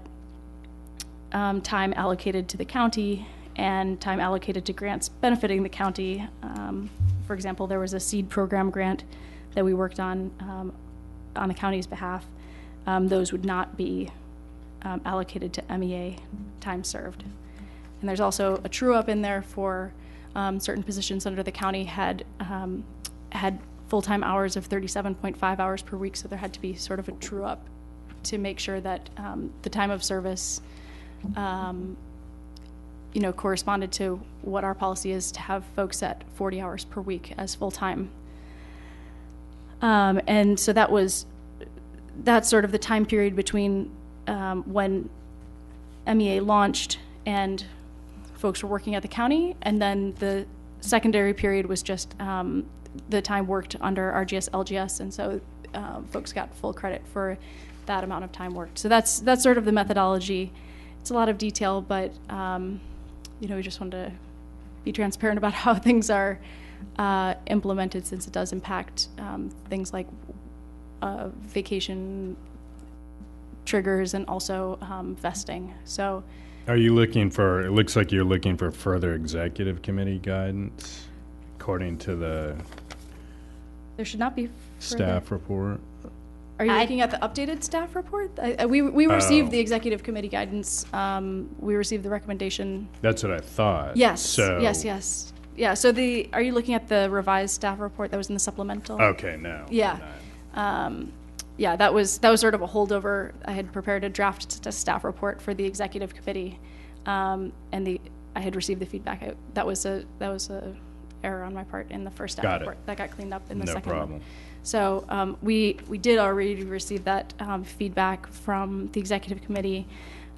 time allocated to the county and time allocated to grants benefiting the county. For example, there was a seed program grant that we worked on the county's behalf. Those would not be allocated to MEA time served. And there's also a true up in there for certain positions under the county had full-time hours of 37.5 hours per week, so there had to be sort of a true up to make sure that the time of service corresponded to what our policy is to have folks at 40 hours per week as full-time. And so that's sort of the time period between when MEA launched and folks were working at the county, and then the secondary period was just the time worked under RGS LGS, and so folks got full credit for that amount of time worked. So that's sort of the methodology. It's a lot of detail, but we just wanted to be transparent about how things are implemented, since it does impact things like vacation triggers and also vesting. So are you looking for, it looks like you're looking for further executive committee guidance according to the there should not be staff report? Are you looking at the updated staff report? We received the executive committee guidance. We received the recommendation. That's what I thought. Yes, So, yes. Yeah, so are you looking at the revised staff report that was in the supplemental? Okay, no. Yeah. Yeah, that was sort of a holdover. I had prepared a draft staff report for the executive committee, and I had received the feedback. That was a error on my part in the first staff report. That got cleaned up in the second one. No problem. So we did already receive that feedback from the executive committee.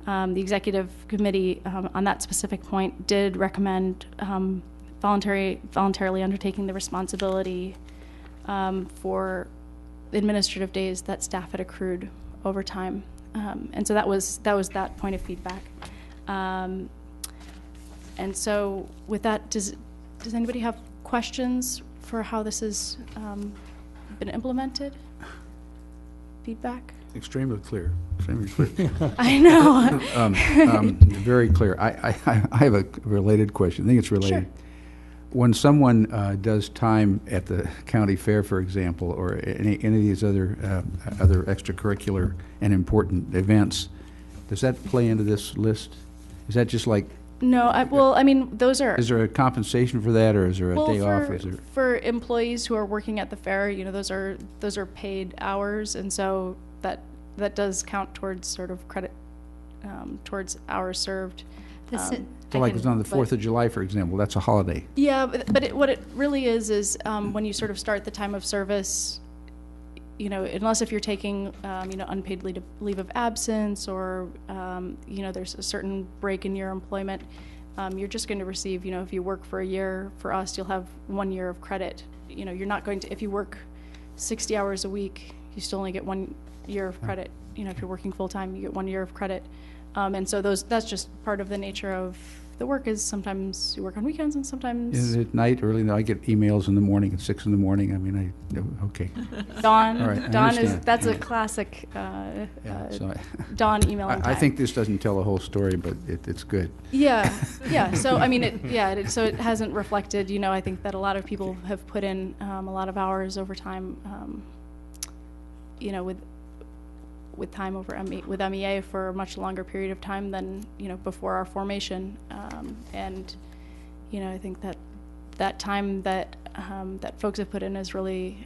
The executive committee on that specific point did recommend voluntarily undertaking the responsibility for administrative days that staff had accrued over time, and so that was that point of feedback. And so with that, does anybody have questions for how this has been implemented? Feedback? Extremely clear. Extremely clear. I know. Very clear. I have a related question. I think it's related. Sure. When someone does time at the county fair, for example, or any of these other extracurricular and important events, does that play into this list? Is that just like? No, those are. Is there a compensation for that, or is there a day off? For employees who are working at the fair, those are paid hours, and so that does count towards sort of credit towards hours served. So like it's on the 4th of July, for example, that's a holiday. Yeah, but what it really is when you sort of start the time of service, unless if you're taking, unpaid leave of absence or, there's a certain break in your employment, you're just going to receive, if you work for a year, for us, you'll have 1 year of credit. You're not going to, if you work 60 hours a week, you still only get 1 year of credit. If you're working full time, you get 1 year of credit. And so that's just part of the nature of the work is sometimes you work on weekends and sometimes Is it night, early? I get emails in the morning at 6 in the morning. I mean, okay. Dawn. All right, I Dawn is understand. that's a classic So dawn emailing time. I think this doesn't tell the whole story, but it's good. Yeah, yeah. So I mean, so it hasn't reflected. You know, I think that a lot of people have put in a lot of hours over time. You know, with time over with MEA for a much longer period of time than before our formation, and I think that time that that folks have put in is really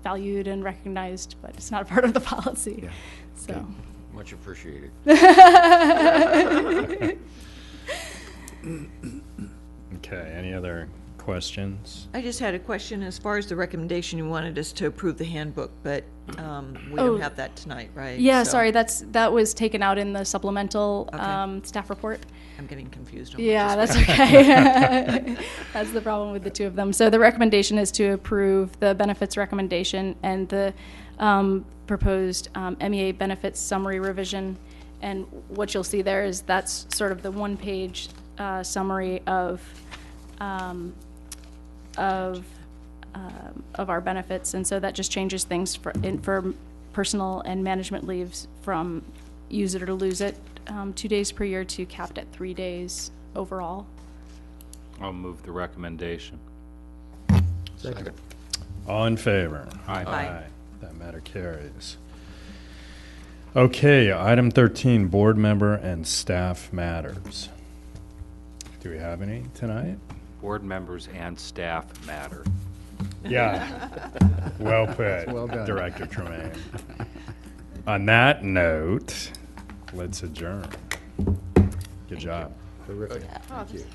valued and recognized, but it's not a part of the policy. Yeah. So. Okay. Much appreciated. Okay, any other questions? I just had a question as far as the recommendation. You wanted us to approve the handbook, but we Oh. don't have that tonight, right? Yeah, So sorry, that was taken out in the supplemental Okay. Staff report. I'm getting confused on Yeah, what that's okay. That's the problem with the two of them. So the recommendation is to approve the benefits recommendation and the proposed MEA benefits summary revision. And what you'll see there is that's sort of the one-page summary of our benefits, and so that just changes things for personal and management leaves from use it or lose it, 2 days per year to capped at 3 days overall. I'll move the recommendation. Second. All in favor? Aye. Aye. That matter carries. Okay, item 13, board member and staff matters. Do we have any tonight? Board members and staff matter. Yeah. Well put. Well done. Director Tremaine. On that note, let's adjourn. Good job. Terrific. Thank you.